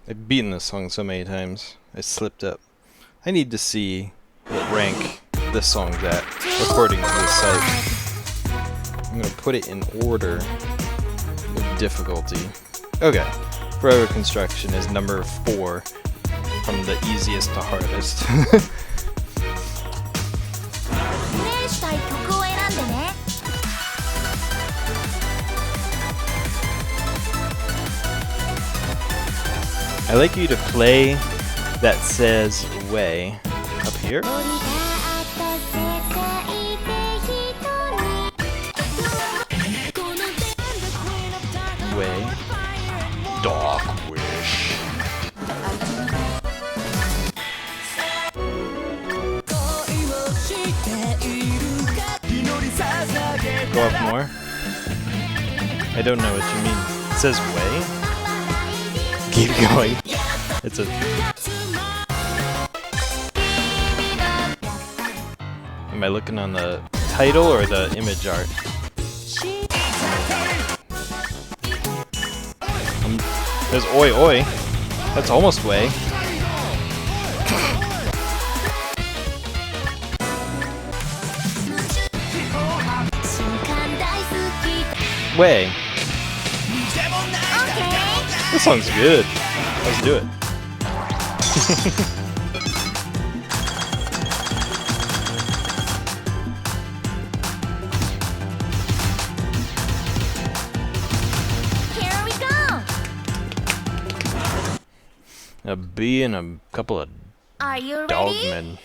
I've beaten this song so many times. I slipped up. I need to see what rank this song's at, according to this site. I'm gonna put it in order of difficulty. Okay. Forever Construction is number 4 from the easiest to hardest. プレイしたい曲を選んでね。 I like you to play that says way up here. Way. Dark Wish. Go up more. I don't know what you mean. It says way? Keep going. It's a... Am I looking on the title or the image art? There's oi oi. That's almost way. Way. This song's good. Let's do it. Here we go. A bee and a couple of Are you ready? dogmen.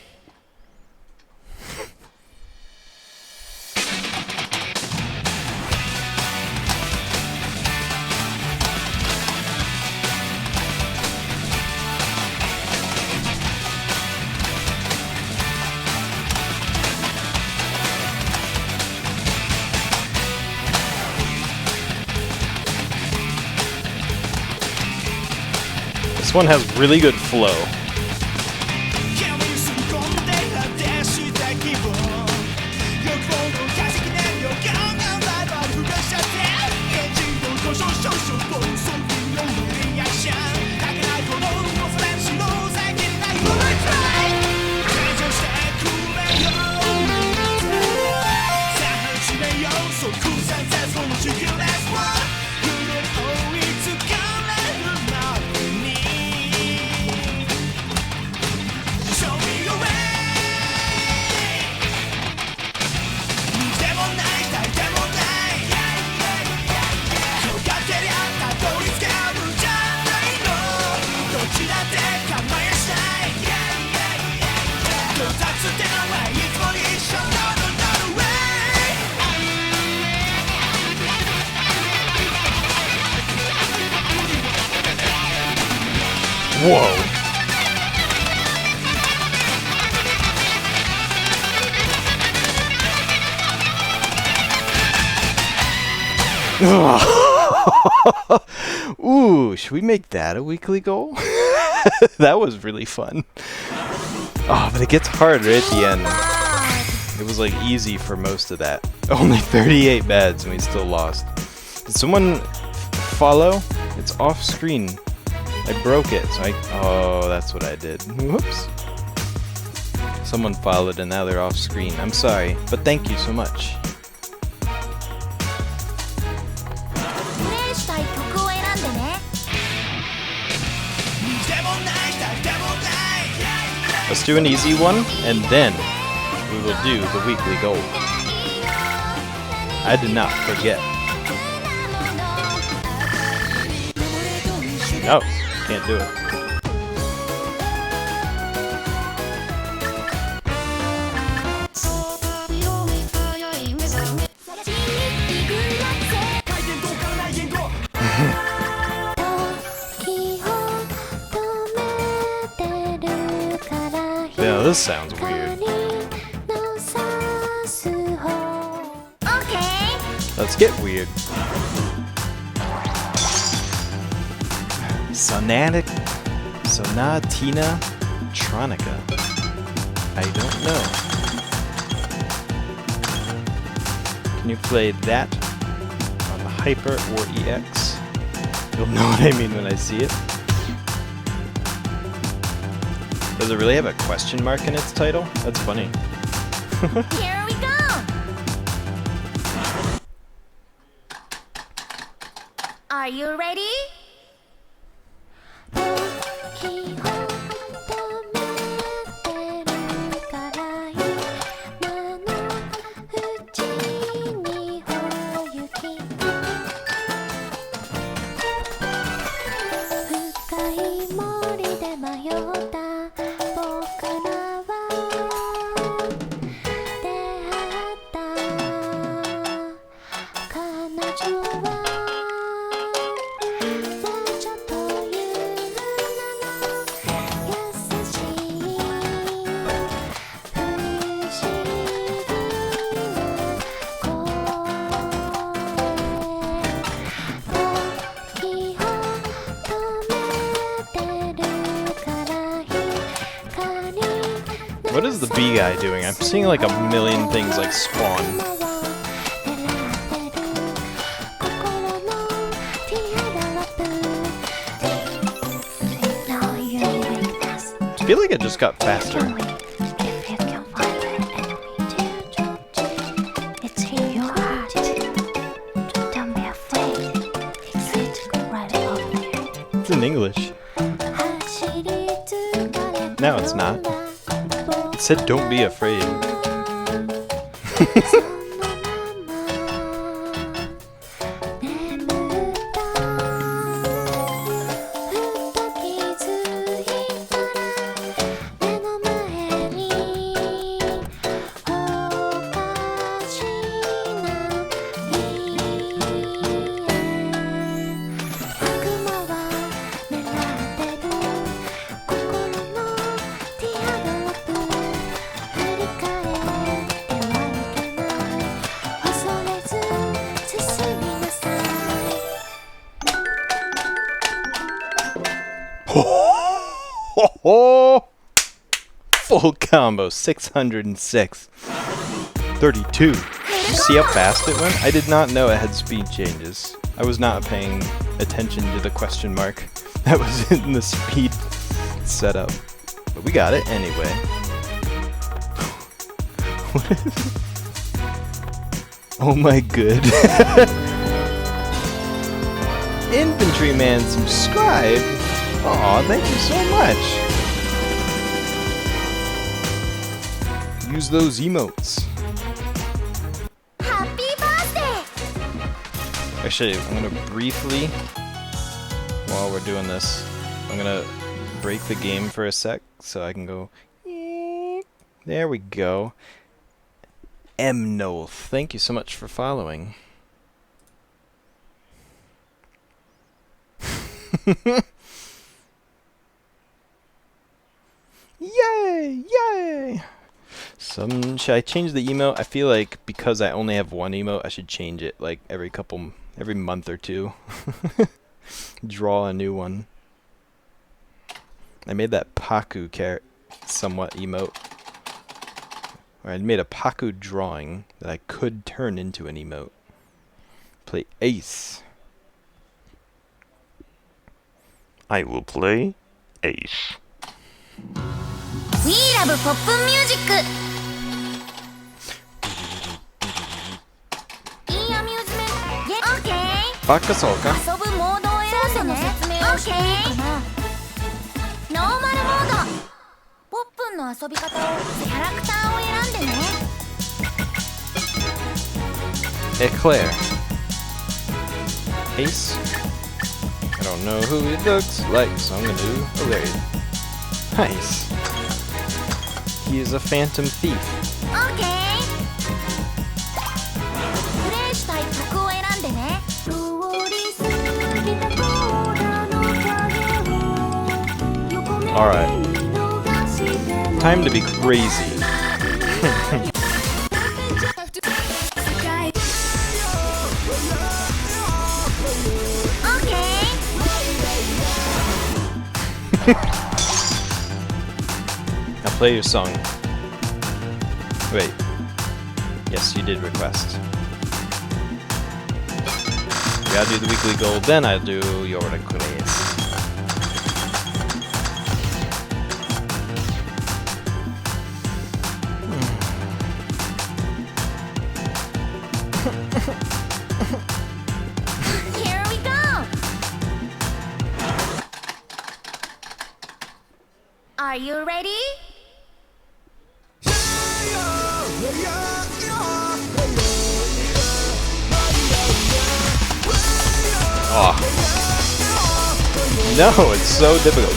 This one has really good flow. Whoa. Ooh, should we make that a weekly goal? That was really fun. Oh, but it gets hard right at the end. It was like easy for most of that. Only 38 beds and we still lost. Did someone follow? It's off screen. I broke it, so oh, that's what I did. Whoops. Someone followed and now they're off screen. I'm sorry, but thank you so much. Let's do an easy one, and then we will do the weekly goal. I did not forget. No, can't do it. Yeah, this sounds weird. Okay. Let's get weird. Sonatina Tronica. I don't know. Can you play that on the Hyper or EX. You'll know what I mean when I see it. Does it really have a question mark in its title? That's funny. Here we go! Are you ready? What is the bee guy doing? I'm seeing like a million things like spawn. I feel like it just got faster. It's in English. No, it's not. It said don't be afraid. Full combo, 606. 32. You see how fast it went? I did not know it had speed changes. I was not paying attention to the question mark that was in the speed setup. But we got it anyway. What is it? Oh my good. Infantryman subscribe. Aw, thank you so much. Use those emotes. Happy birthday! Actually, I'm gonna briefly, while we're doing this, I'm gonna break the game for a sec so I can go. There we go. Hamanov, thank you so much for following. Yay! Yay! Should I change the emote? I feel like because I only have one emote, I should change it like every month or two. Draw a new one. I made that Paku somewhat emote. Or I made a Paku drawing that I could turn into an emote. Play Ace. I will play Ace. We love pop music! いいアミューズメント。オッケー。バカそうか。遊ぶモードを選んでね。説明をしていいかな。ノーマルモード。ポップンの遊び方をキャラクターを選んでね。Eclair. Ace. I don't know who he looks like, so I'm gonna do Hilarious. Nice. He is a phantom thief. オッケー。プレイしたい曲を選んでね。Alright. Time to be crazy. Now play your song. Wait. Yes, you did request. We gotta do the weekly goal, then I'll do your request. Here we go! Are you ready? Oh. No, it's so difficult.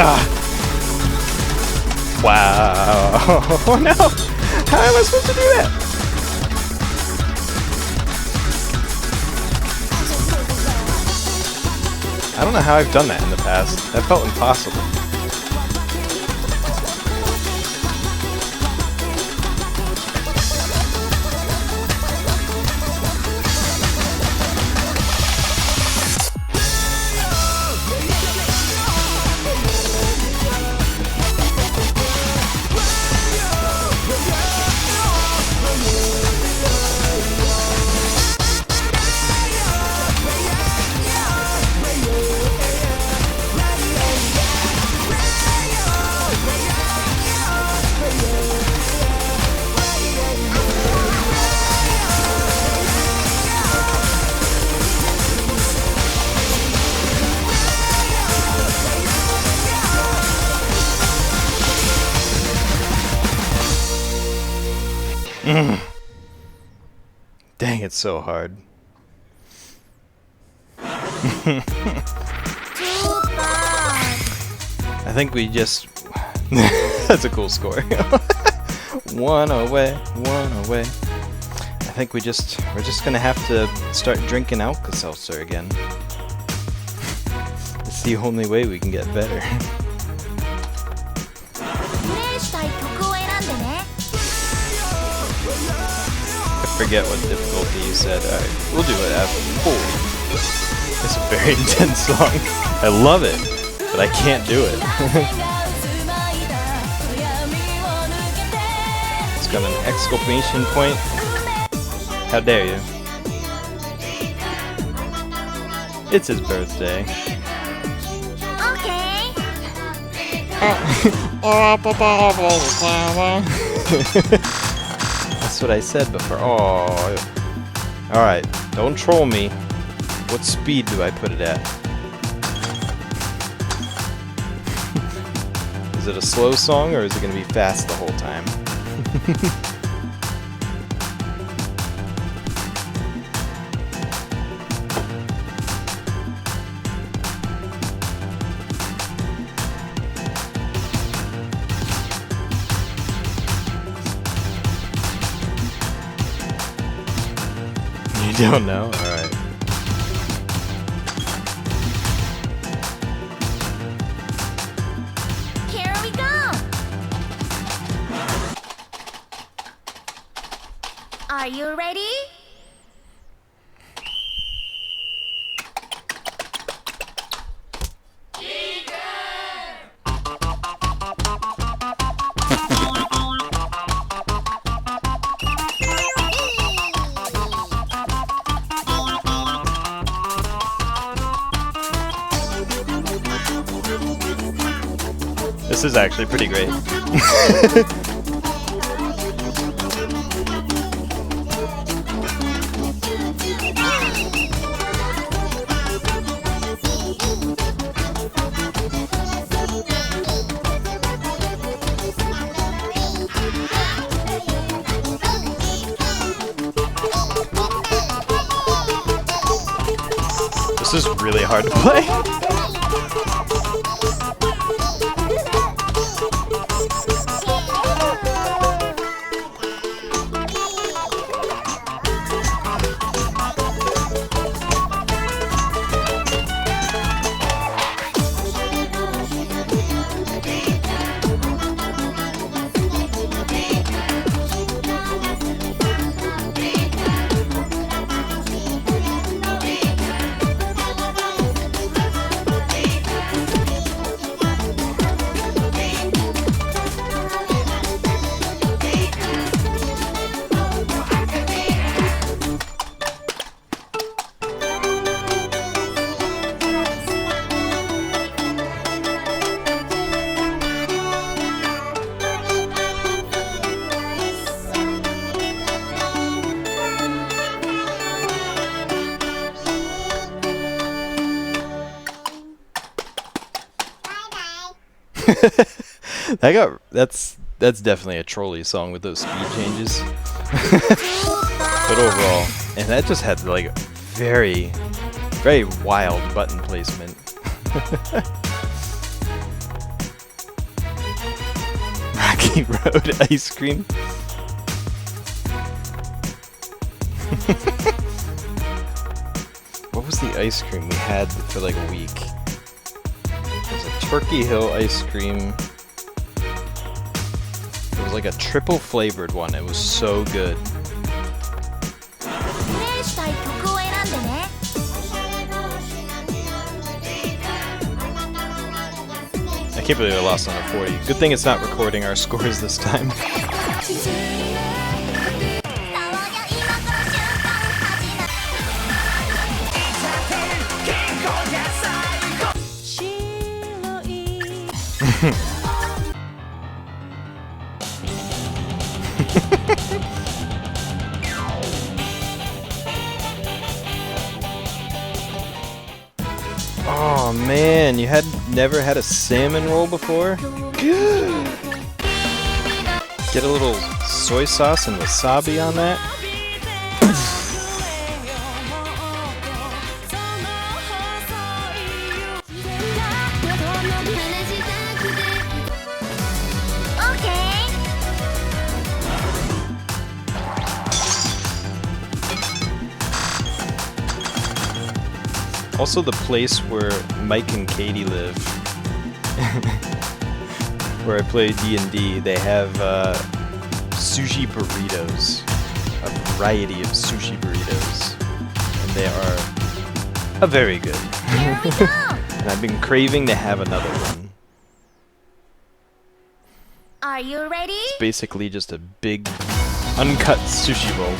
Ah. Wow. Oh no! How am I supposed to do that? I don't know how I've done that in the past. That felt impossible. Dang, it's so hard. I think we just... That's a cool score. One away, one away. I think we're just gonna have to start drinking Alka-Seltzer again. It's the only way we can get better. I forget what difficulty you said. Alright, we'll do it at 40. It's a very intense song. I love it, but I can't do it. It's got an exclamation point. How dare you? It's his birthday. Okay. That's what I said before. Oh. Alright, don't troll me. What speed do I put it at? Is it a slow song or is it going to be fast the whole time? You don't know? Alright. Here we go! Are you ready? This is actually pretty great. This is really hard to play. That's definitely a trolley song with those speed changes. But overall, and that just had like very, very wild button placement. Rocky Road ice cream. What was the ice cream we had for like a week? It was a Turkey Hill ice cream. It was like a triple flavored one. It was so good. I can't believe I lost on a 40. Good thing it's not recording our scores this time. Oh man, you had never had a salmon roll before? Get a little soy sauce and wasabi on that. Also the place where Mike and Katie live, where I play D&D, they have sushi burritos, a variety of sushi burritos, and they are very good. And I've been craving to have another one. Are you ready? It's basically just a big, uncut sushi roll.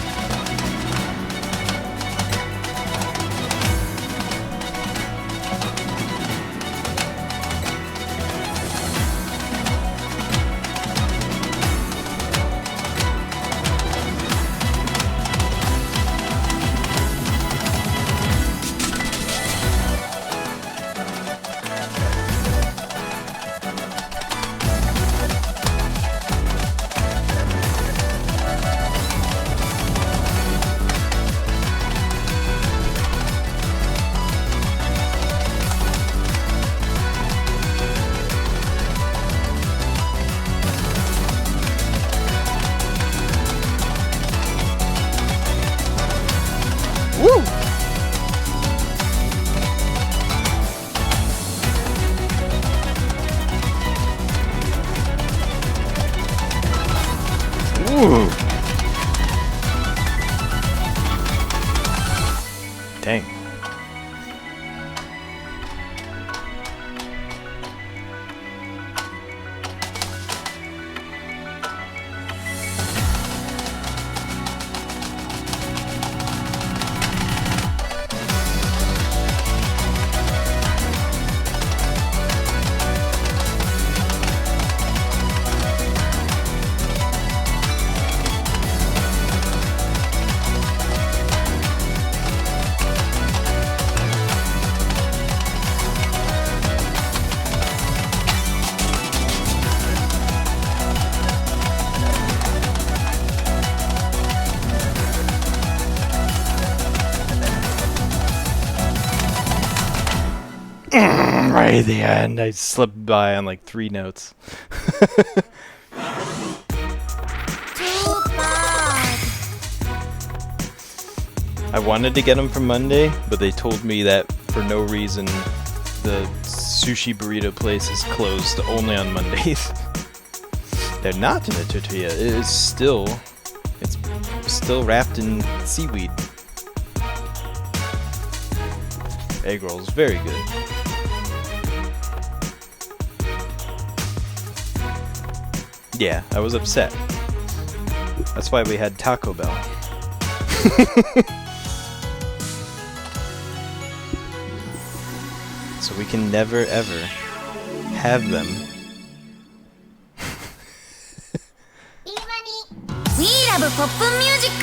Woo! Ooh. Dang. Right at the end, I slipped by on like 3 notes. I wanted to get them for Monday, but they told me that for no reason the sushi burrito place is closed only on Mondays. They're not in a tortilla. It's still wrapped in seaweed. Egg rolls, very good. Yeah, I was upset. That's why we had Taco Bell. So we can never ever have them. We love pop music.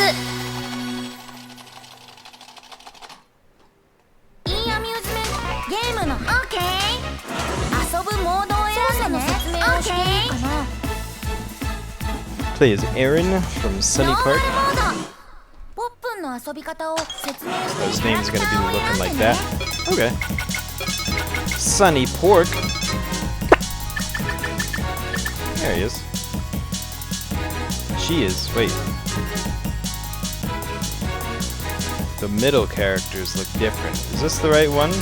In amusement ゲームの OK 遊ぶモードを選んでね Play as Aaron from Sunny Park. ポップンの遊び方を説明して His キャラ name's クタ gonna ーを be 選ん looking で like ね that. Okay. Sunny Pork. There he is. She is. Wait. The middle characters look different. Is this the right one?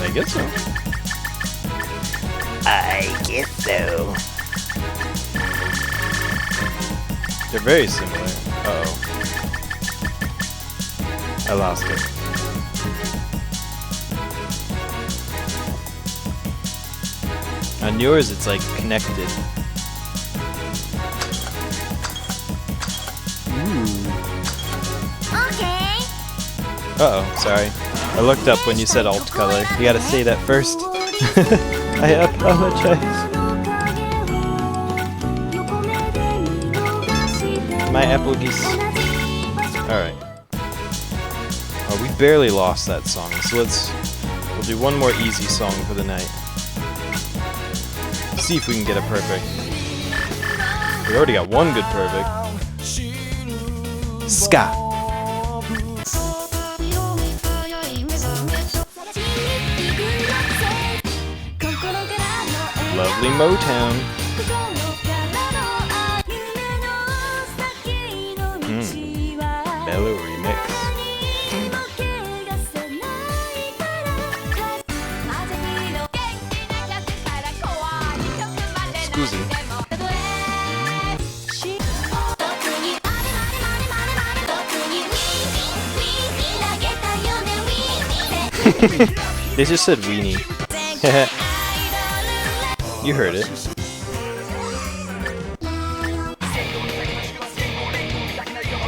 I guess so. I guess so. They're very similar. Uh-oh. I lost it. On yours, it's like connected. Okay. Uh-oh, sorry. I looked up when you said alt color. You gotta say that first. I apologize. My apple geese. Alright. Oh, we barely lost that song, so we'll do one more easy song for the night. See if we can get a perfect. We already got one good perfect. Ska. Lovely Motown. Mellow remix. Scusi. They just said weenie. You heard it.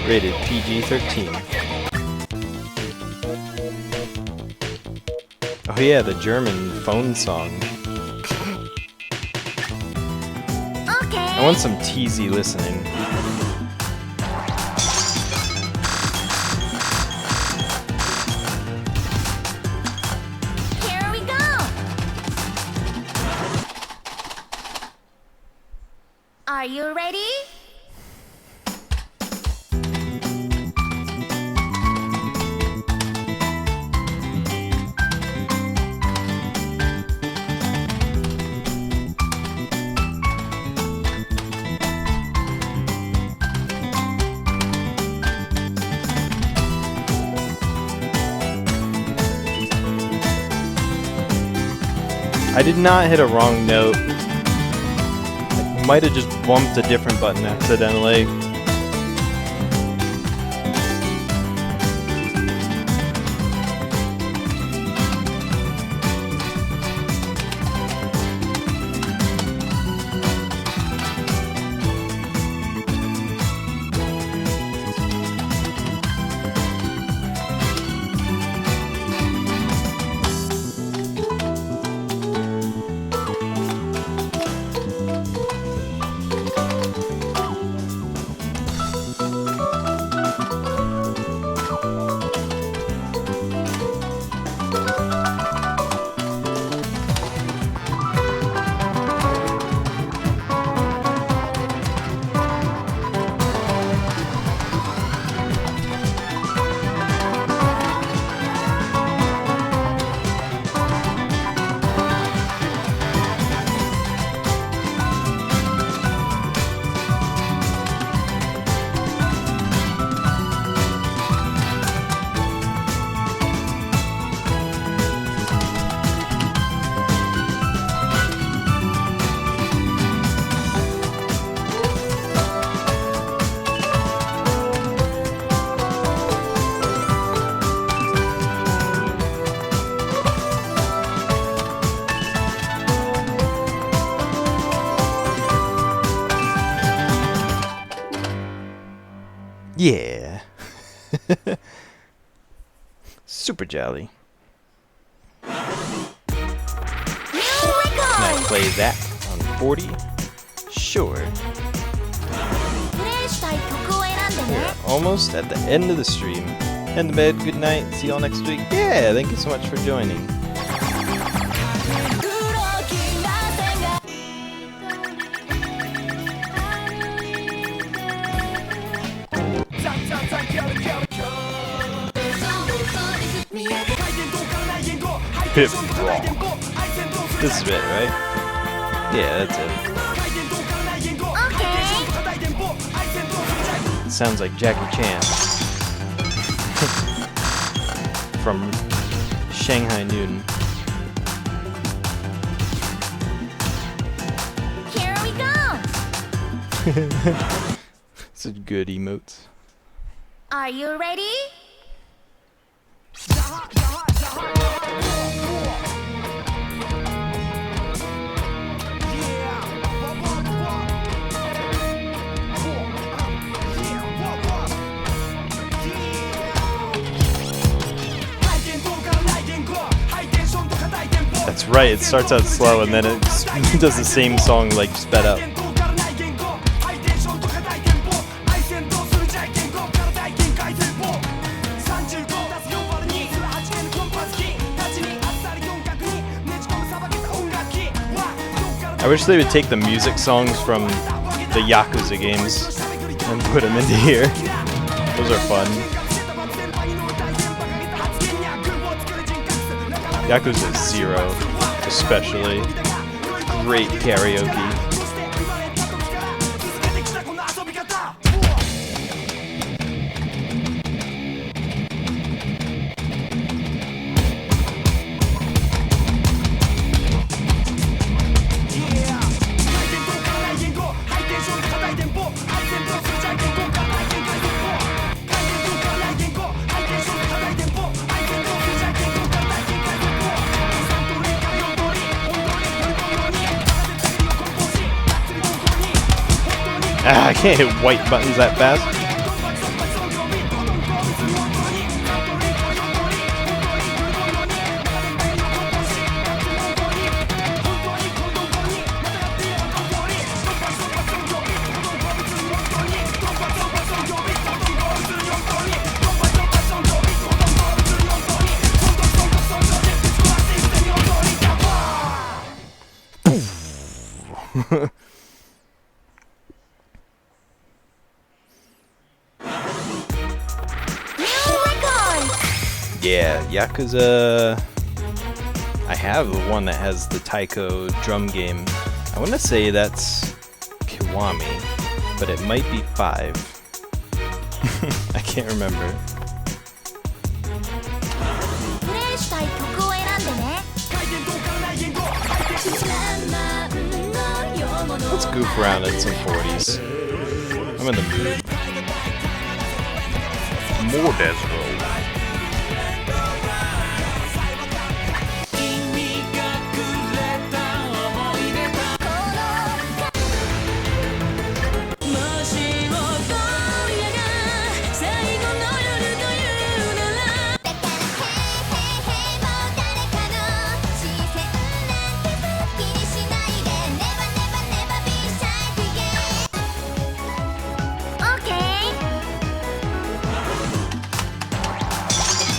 Rated PG-13. Oh yeah, the German phone song. I want some teasy listening. Here we go. Are you ready? I did not hit a wrong note. I might have just bumped a different button accidentally. Yeah. Super jolly. Can I play that on 40? Sure. We're almost at the end of the stream. End to bed, good night, see y'all next week. Yeah, thank you so much for joining. bit raw. This is it, right? Yeah, that's it. Okay. Sounds like Jackie Chan from Shanghai Noon. Here we go. Such good emotes. Are you ready? That's right, it starts out slow and then it does the same song like sped up. I wish they would take the music songs from the Yakuza games and put them into here. Those are fun. Yakuza 0, especially. Great karaoke. Ah, I can't hit white buttons that fast. Yeah, Yakuza. I have the one that has the taiko drum game. I want to say that's Kiwami, but it might be 5. I can't remember. Let's goof around in some 40s. I'm in the mood. More Desro.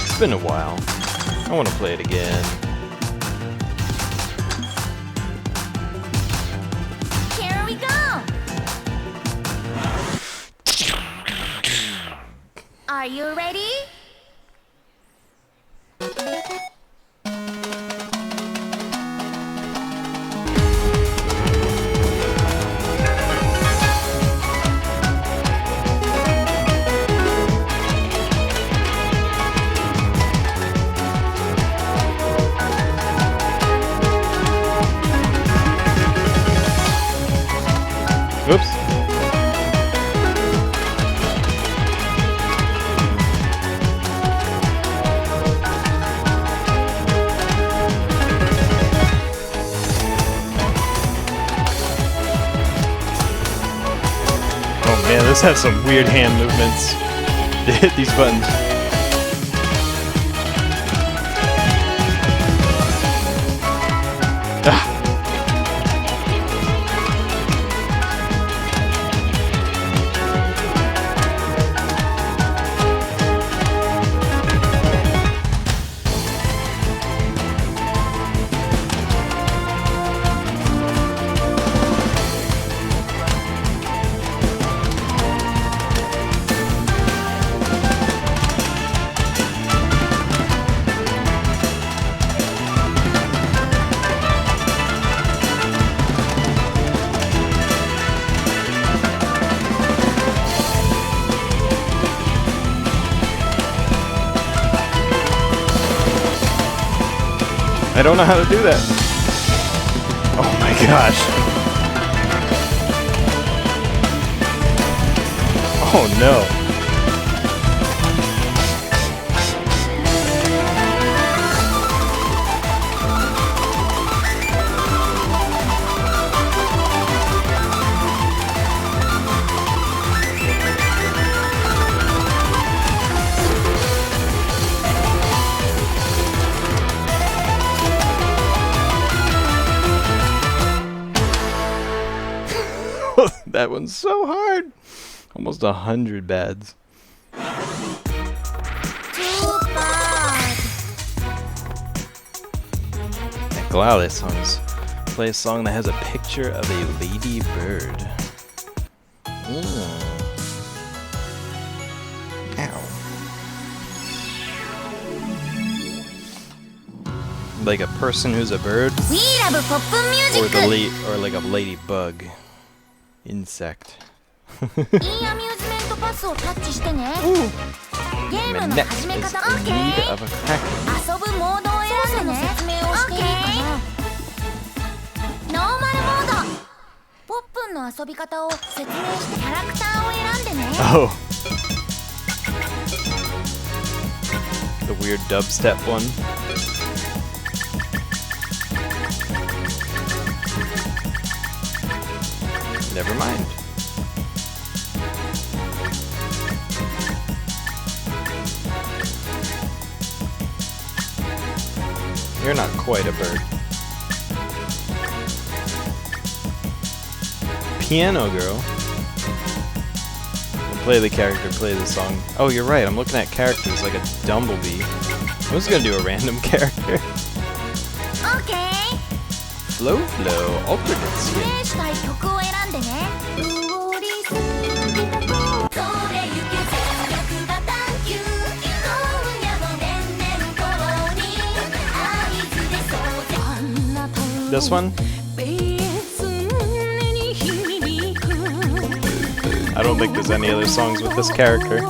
It's been a while. I want to play it again. Here we go. Are you ready? Oops. Oh man, this has some weird hand movements to hit these buttons. Ah. don't know how to do that. Oh my gosh. Oh no. That one's so hard. Almost 100 bads. Too bad. Wow, this song's play a song that has a picture of a lady bird. Ow. Like a person who's a bird, We love pop music. or like a ladybug. Insect. いいアミューズメントパスをタッチしてね。ゲーム My の neck 始め is 方 in need of a cracker. 遊ぶモードを選んでね。説明をしていいかな。ノーマルモード。ポップンの遊び方を説明してキャラクターを選んでね。 Oh. The weird dubstep one. Never mind. You're not quite a bird. Piano girl. Play the character, play the song. Oh, you're right, I'm looking at characters like a Dumblebee. I was gonna do a random character. OK。 Flow, alternate プ skin. レイしたい曲を選んでね。This one? I don't think there's any other songs with this character.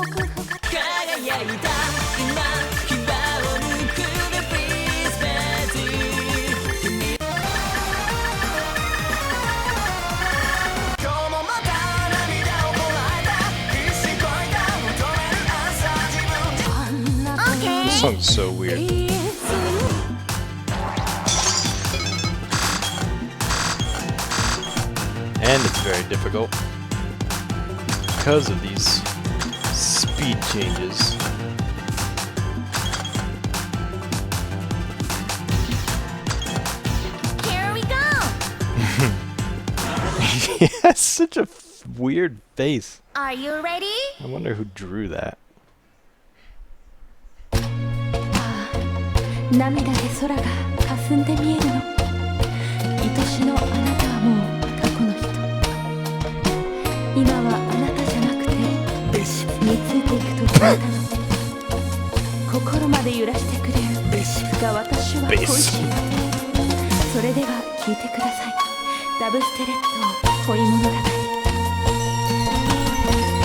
This song's so weird. And it's very difficult because of these speed changes. Here we go. He has such a weird face. Are you ready? I wonder who drew that. 涙で空が霞んで見えるの。愛しのあなたはもう過去の人。今はあなたじゃなくてベシッについていくと決めたの。心まで揺らしてくれるベシッが私は恋しい。それでは聞いてください。ダブステレット恋物語。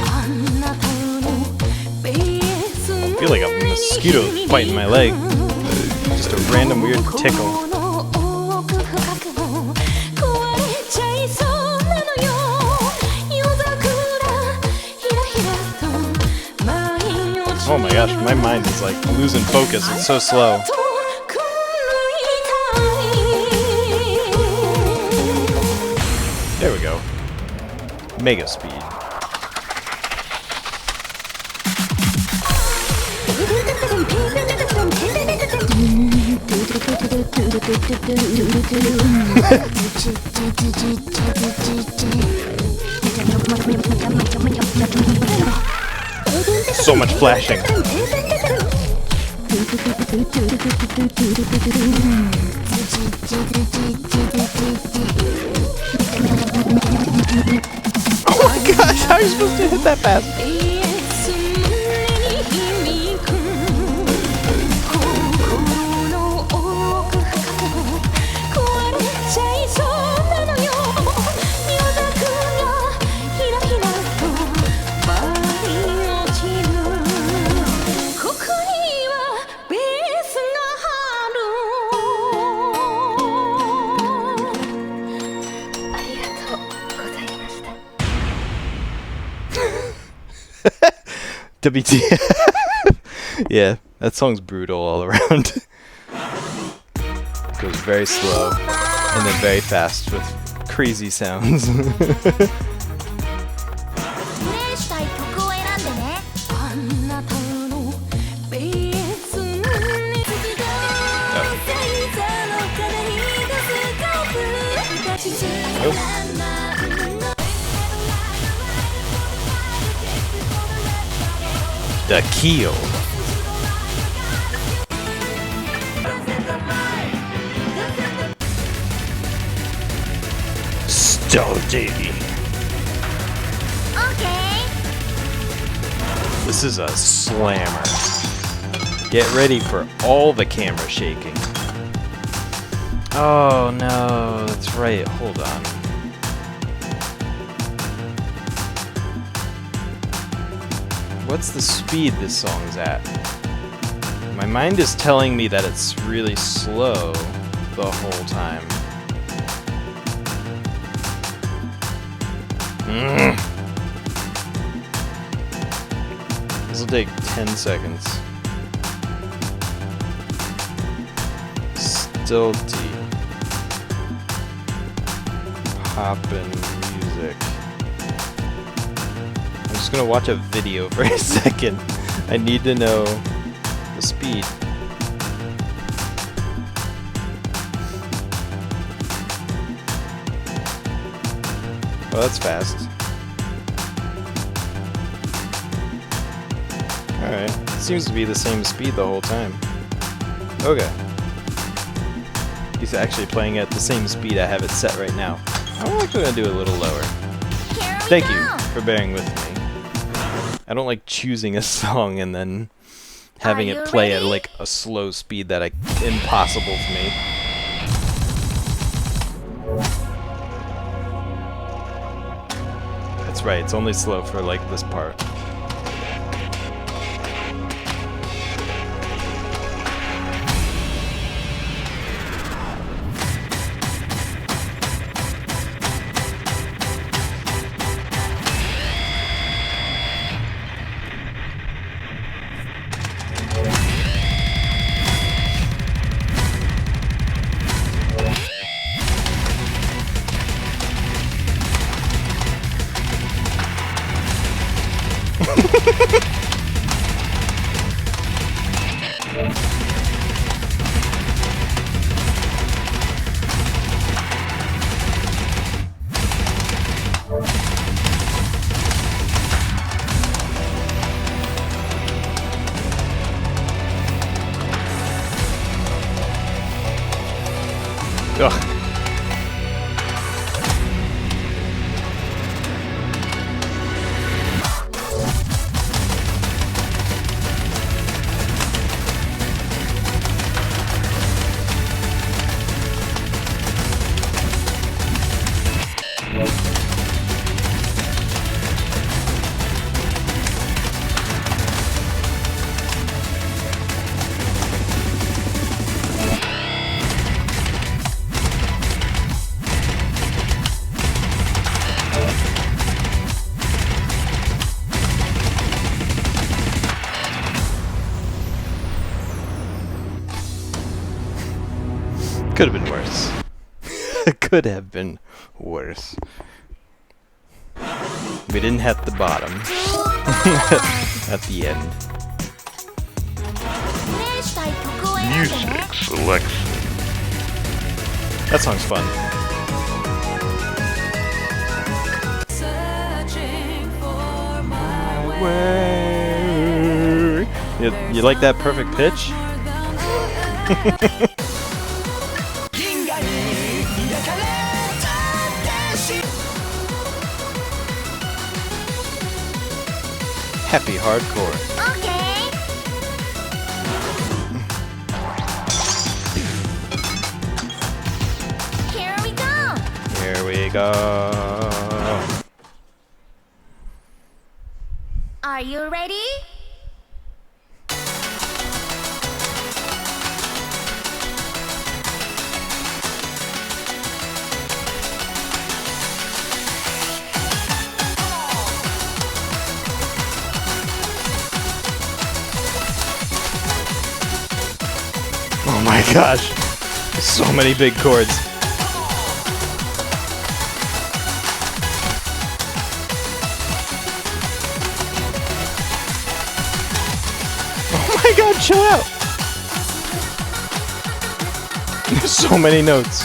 あなたのベース I feel like a mosquito biting my leg. Just a random weird tickle. Oh my gosh, my mind is like losing focus. It's so slow. There we go. Mega speed. So much flashing. Oh my gosh, how are you supposed to hit that fast? WTF. Yeah, that song's brutal all around. Goes very slow and then very fast with crazy sounds. プレイしたい曲を選んでね。あなたのベースに月が星座のカレイドスコープ立ち上がらないの The Keel. Stealthy. Okay. This is a slammer. Get ready for all the camera shaking. Oh no, that's right. Hold on. What's the speed this song's at? My mind is telling me that it's really slow the whole time. This will take 10 seconds. Stilty. Poppin' music. I'm just gonna watch a video for a second. I need to know the speed. Oh, that's fast. Alright. Seems to be the same speed the whole time. Okay. He's actually playing at the same speed I have it set right now. I'm actually gonna do it a little lower. Here we Thank go. you for bearing with me. I don't like choosing a song and then having Are it you play at ready? like a slow speed that impossible for me. That's right, it's only slow for like this part. Ugh. Could have been worse. Could have been worse. We didn't hit the bottom at the end. プレイしたい曲を選んでね。 Music selection. That song's fun. You like that perfect pitch? Happy hardcore. Okay. Here we go. Here we go. Are you ready? gosh. So many big chords. Oh my god, chill out. There's so many notes.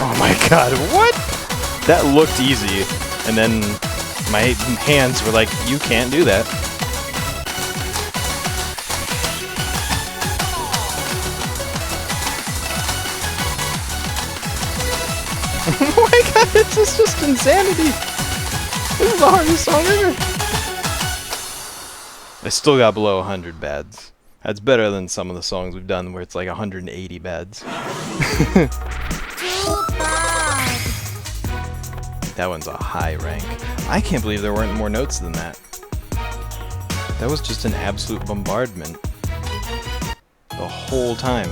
Oh my god, what? That looked easy, and then my hands were like, you can't do that. Oh my god, this is just insanity! This is the hardest song ever! I still got below 100 bads. That's better than some of the songs we've done where it's like 180 bads. That one's a high rank. I can't believe there weren't more notes than that. That was just an absolute bombardment. The whole time.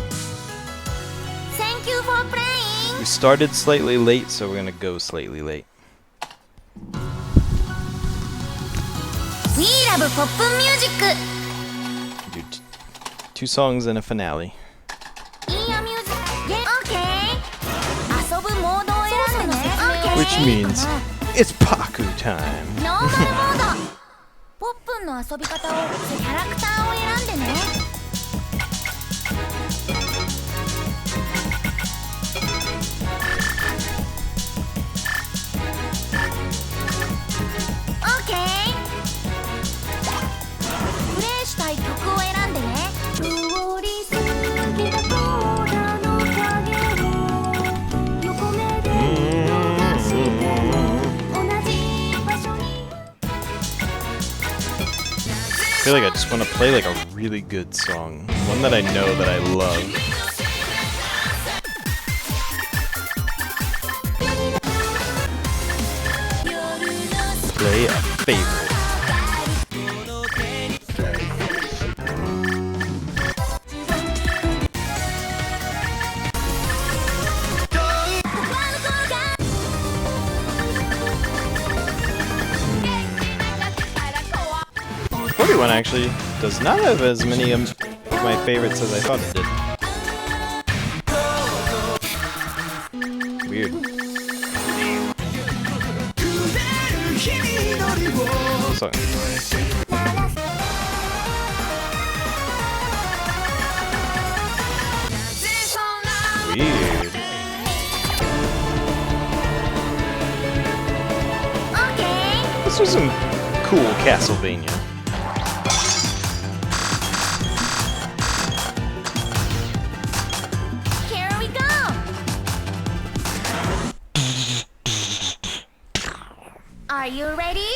Thank you for playing. We started slightly late, so we're gonna go slightly late. We love pop music. Do 2 songs and a finale. いいよミュージック。Okay. 遊ぶモードを選んでね。Okay. Which means it's Paku time. ノーマルモード。ポップンの遊び方をキャラクターを選んでね。Okay. プレイしたい曲を選んでね。通り過ぎたコーラの影を横目で逃して同じ場所に I feel like I just want to play like a really good song. One that I know that I love. Play a favorite. One actually does not have as many of my favorites as I thought it did. Weird. So. Weird. This was some cool Castlevania. Are you ready?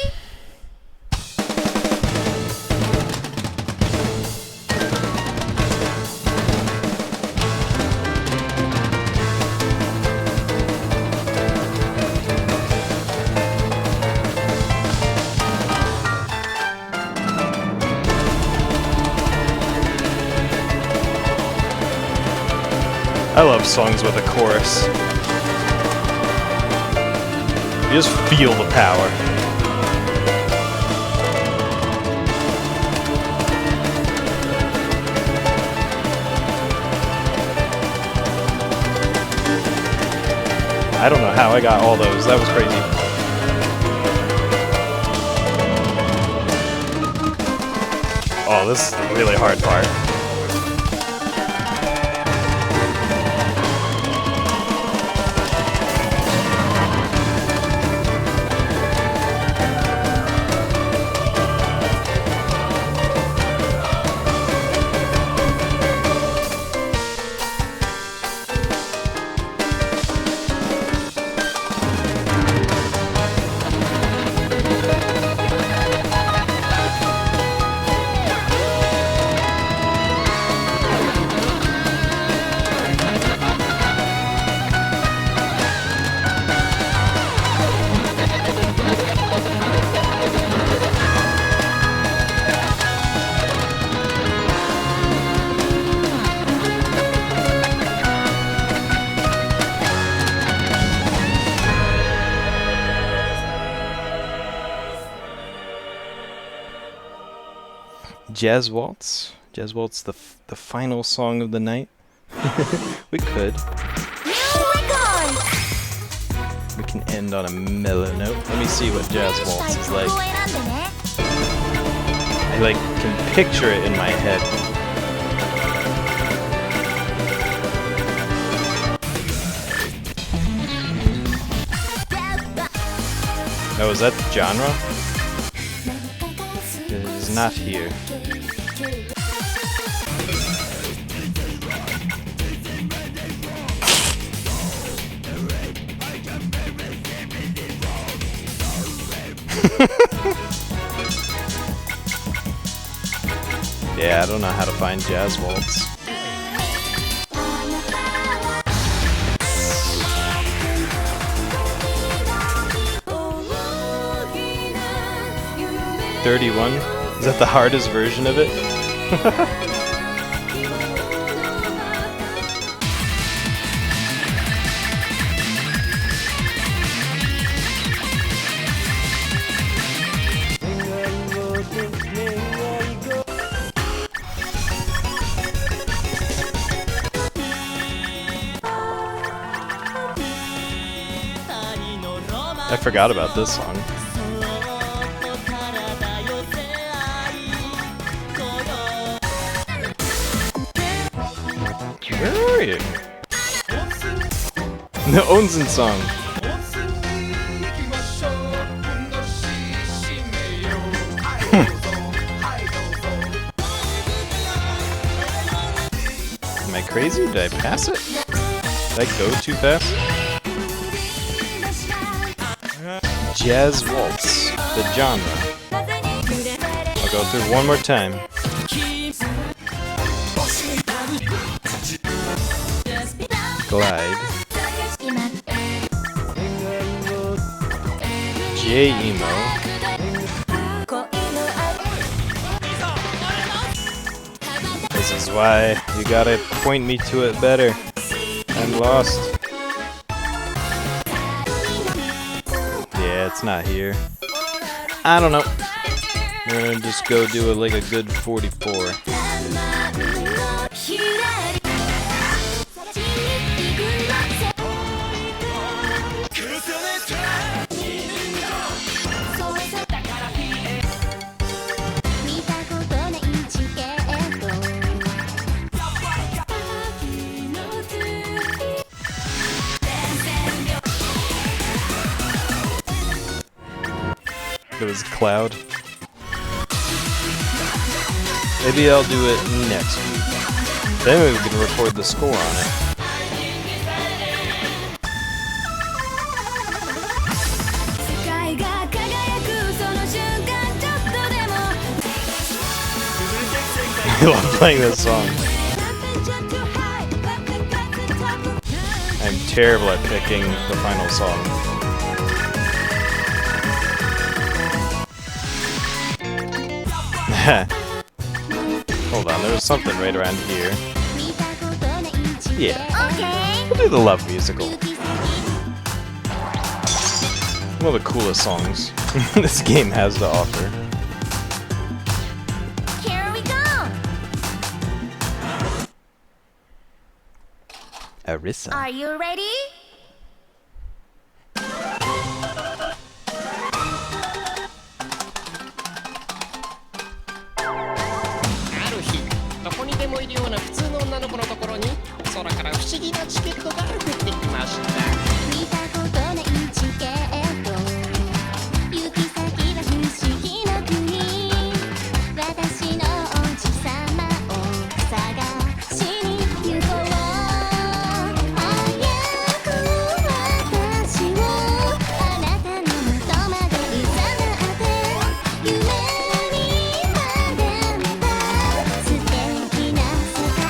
I love songs with a chorus. You just feel the power. I don't know how I got all those. That was crazy. Oh, this is the really hard part. Jazz Waltz? Jazz Waltz, the final song of the night? We could. We can end on a mellow note. Let me see what Jazz Waltz is like. I like can picture it in my head. Oh, is that the genre? It is not here. Yeah, I don't know how to find Jazz Waltz. $31? Is that the hardest version of it? I forgot about this song. Where are you? The Onsen song. Am I crazy? Did I pass it? Did I go too fast? Jazz Waltz, the genre. I'll go through one more time. Glide. J-Emo. This is why you gotta point me to it better. I'm lost. Yeah, it's not here. I don't know. We're gonna just go do like a good 44. It was Cloud. Maybe I'll do it next week. Then we can record the score on it. I love playing this song. I'm terrible at picking the final song. Hold on, there was something right around here. Yeah. We'll do the Love musical. One of the coolest songs this game has to offer. Here we go. Arisa. Are you ready? どこにでもいるような普通の女の子のところに空から不思議なチケットが降ってきました。見たことないチケット行き先が不思議な国私の王子様を探しに行こう早く私をあなたの元まで誘って夢にまで見た素敵な世界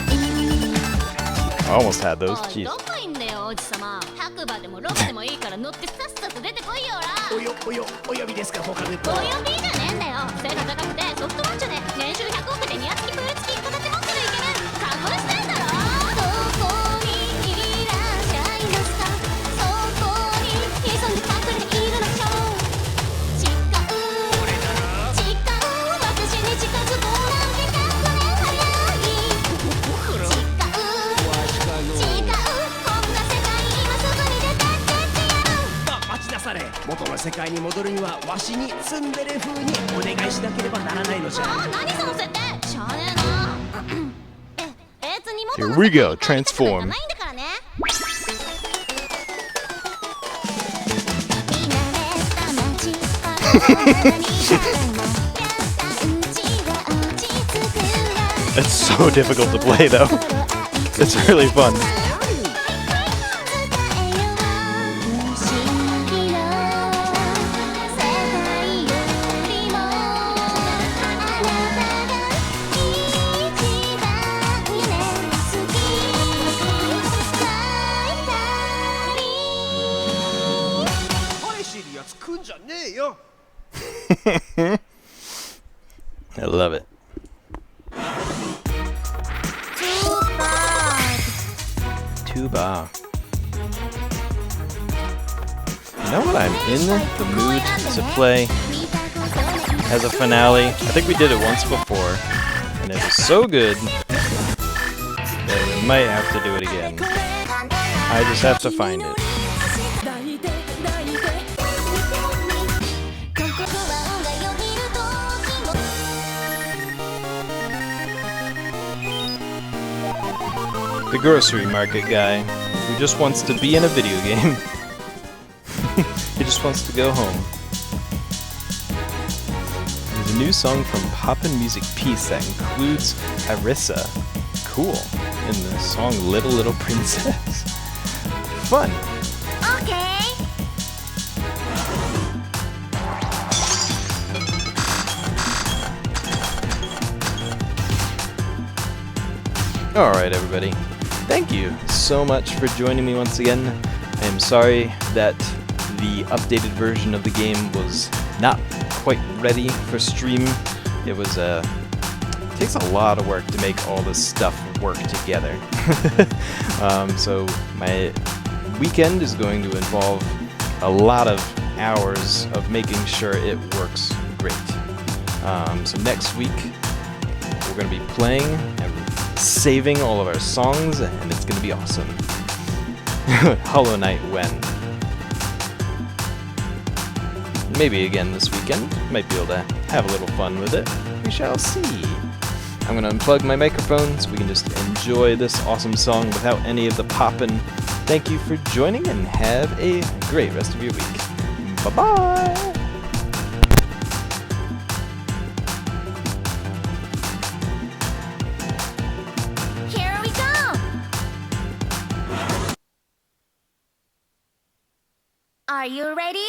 I almost had those. おい Jeez. どこいんだよ王子様白馬でもロバでもいいから乗ってさっさと出てこいよらお呼びですか、フォカルト。お呼びじゃねえんだよ背が高くてソフトマッチョで年収100億でニヤつきプー付き片手持ってるイケメンかっこよしてんだろどこにいらっしゃいますかそこに潜んで隠れているのでしょう誓う私に近づこうなんて世界に戻るにはわしにツンデレ風にお願いしなければならないのじゃ。何その設定しゃあねえな別に元 Here の we 世界 go, に帰りたくなんか transform. ないんだからね It's so difficult to play though. It's really fun. I love it. Too bad. You know what I'm in the mood to play as a finale? I think we did it once before, and it was so good that we might have to do it again. I just have to find it. The grocery market guy who just wants to be in a video game. He just wants to go home. There's a new song from Poppin' Music Piece that includes Arissa. Cool. In the song Little Little Princess. Fun. Okay. Alright everybody. Thank you so much for joining me once again. I am sorry that the updated version of the game was not quite ready for stream. It was it takes a lot of work to make all this stuff work together. So my weekend is going to involve a lot of hours of making sure it works great. So next week we're going to be playing and saving all of our songs, and it's going to be awesome. Hollow Knight when? Maybe again this weekend. Might be able to have a little fun with it. We shall see. I'm going to unplug my microphone so we can just enjoy this awesome song without any of the poppin'. Thank you for joining, and have a great rest of your week. Bye-bye! Here we go. Are you ready?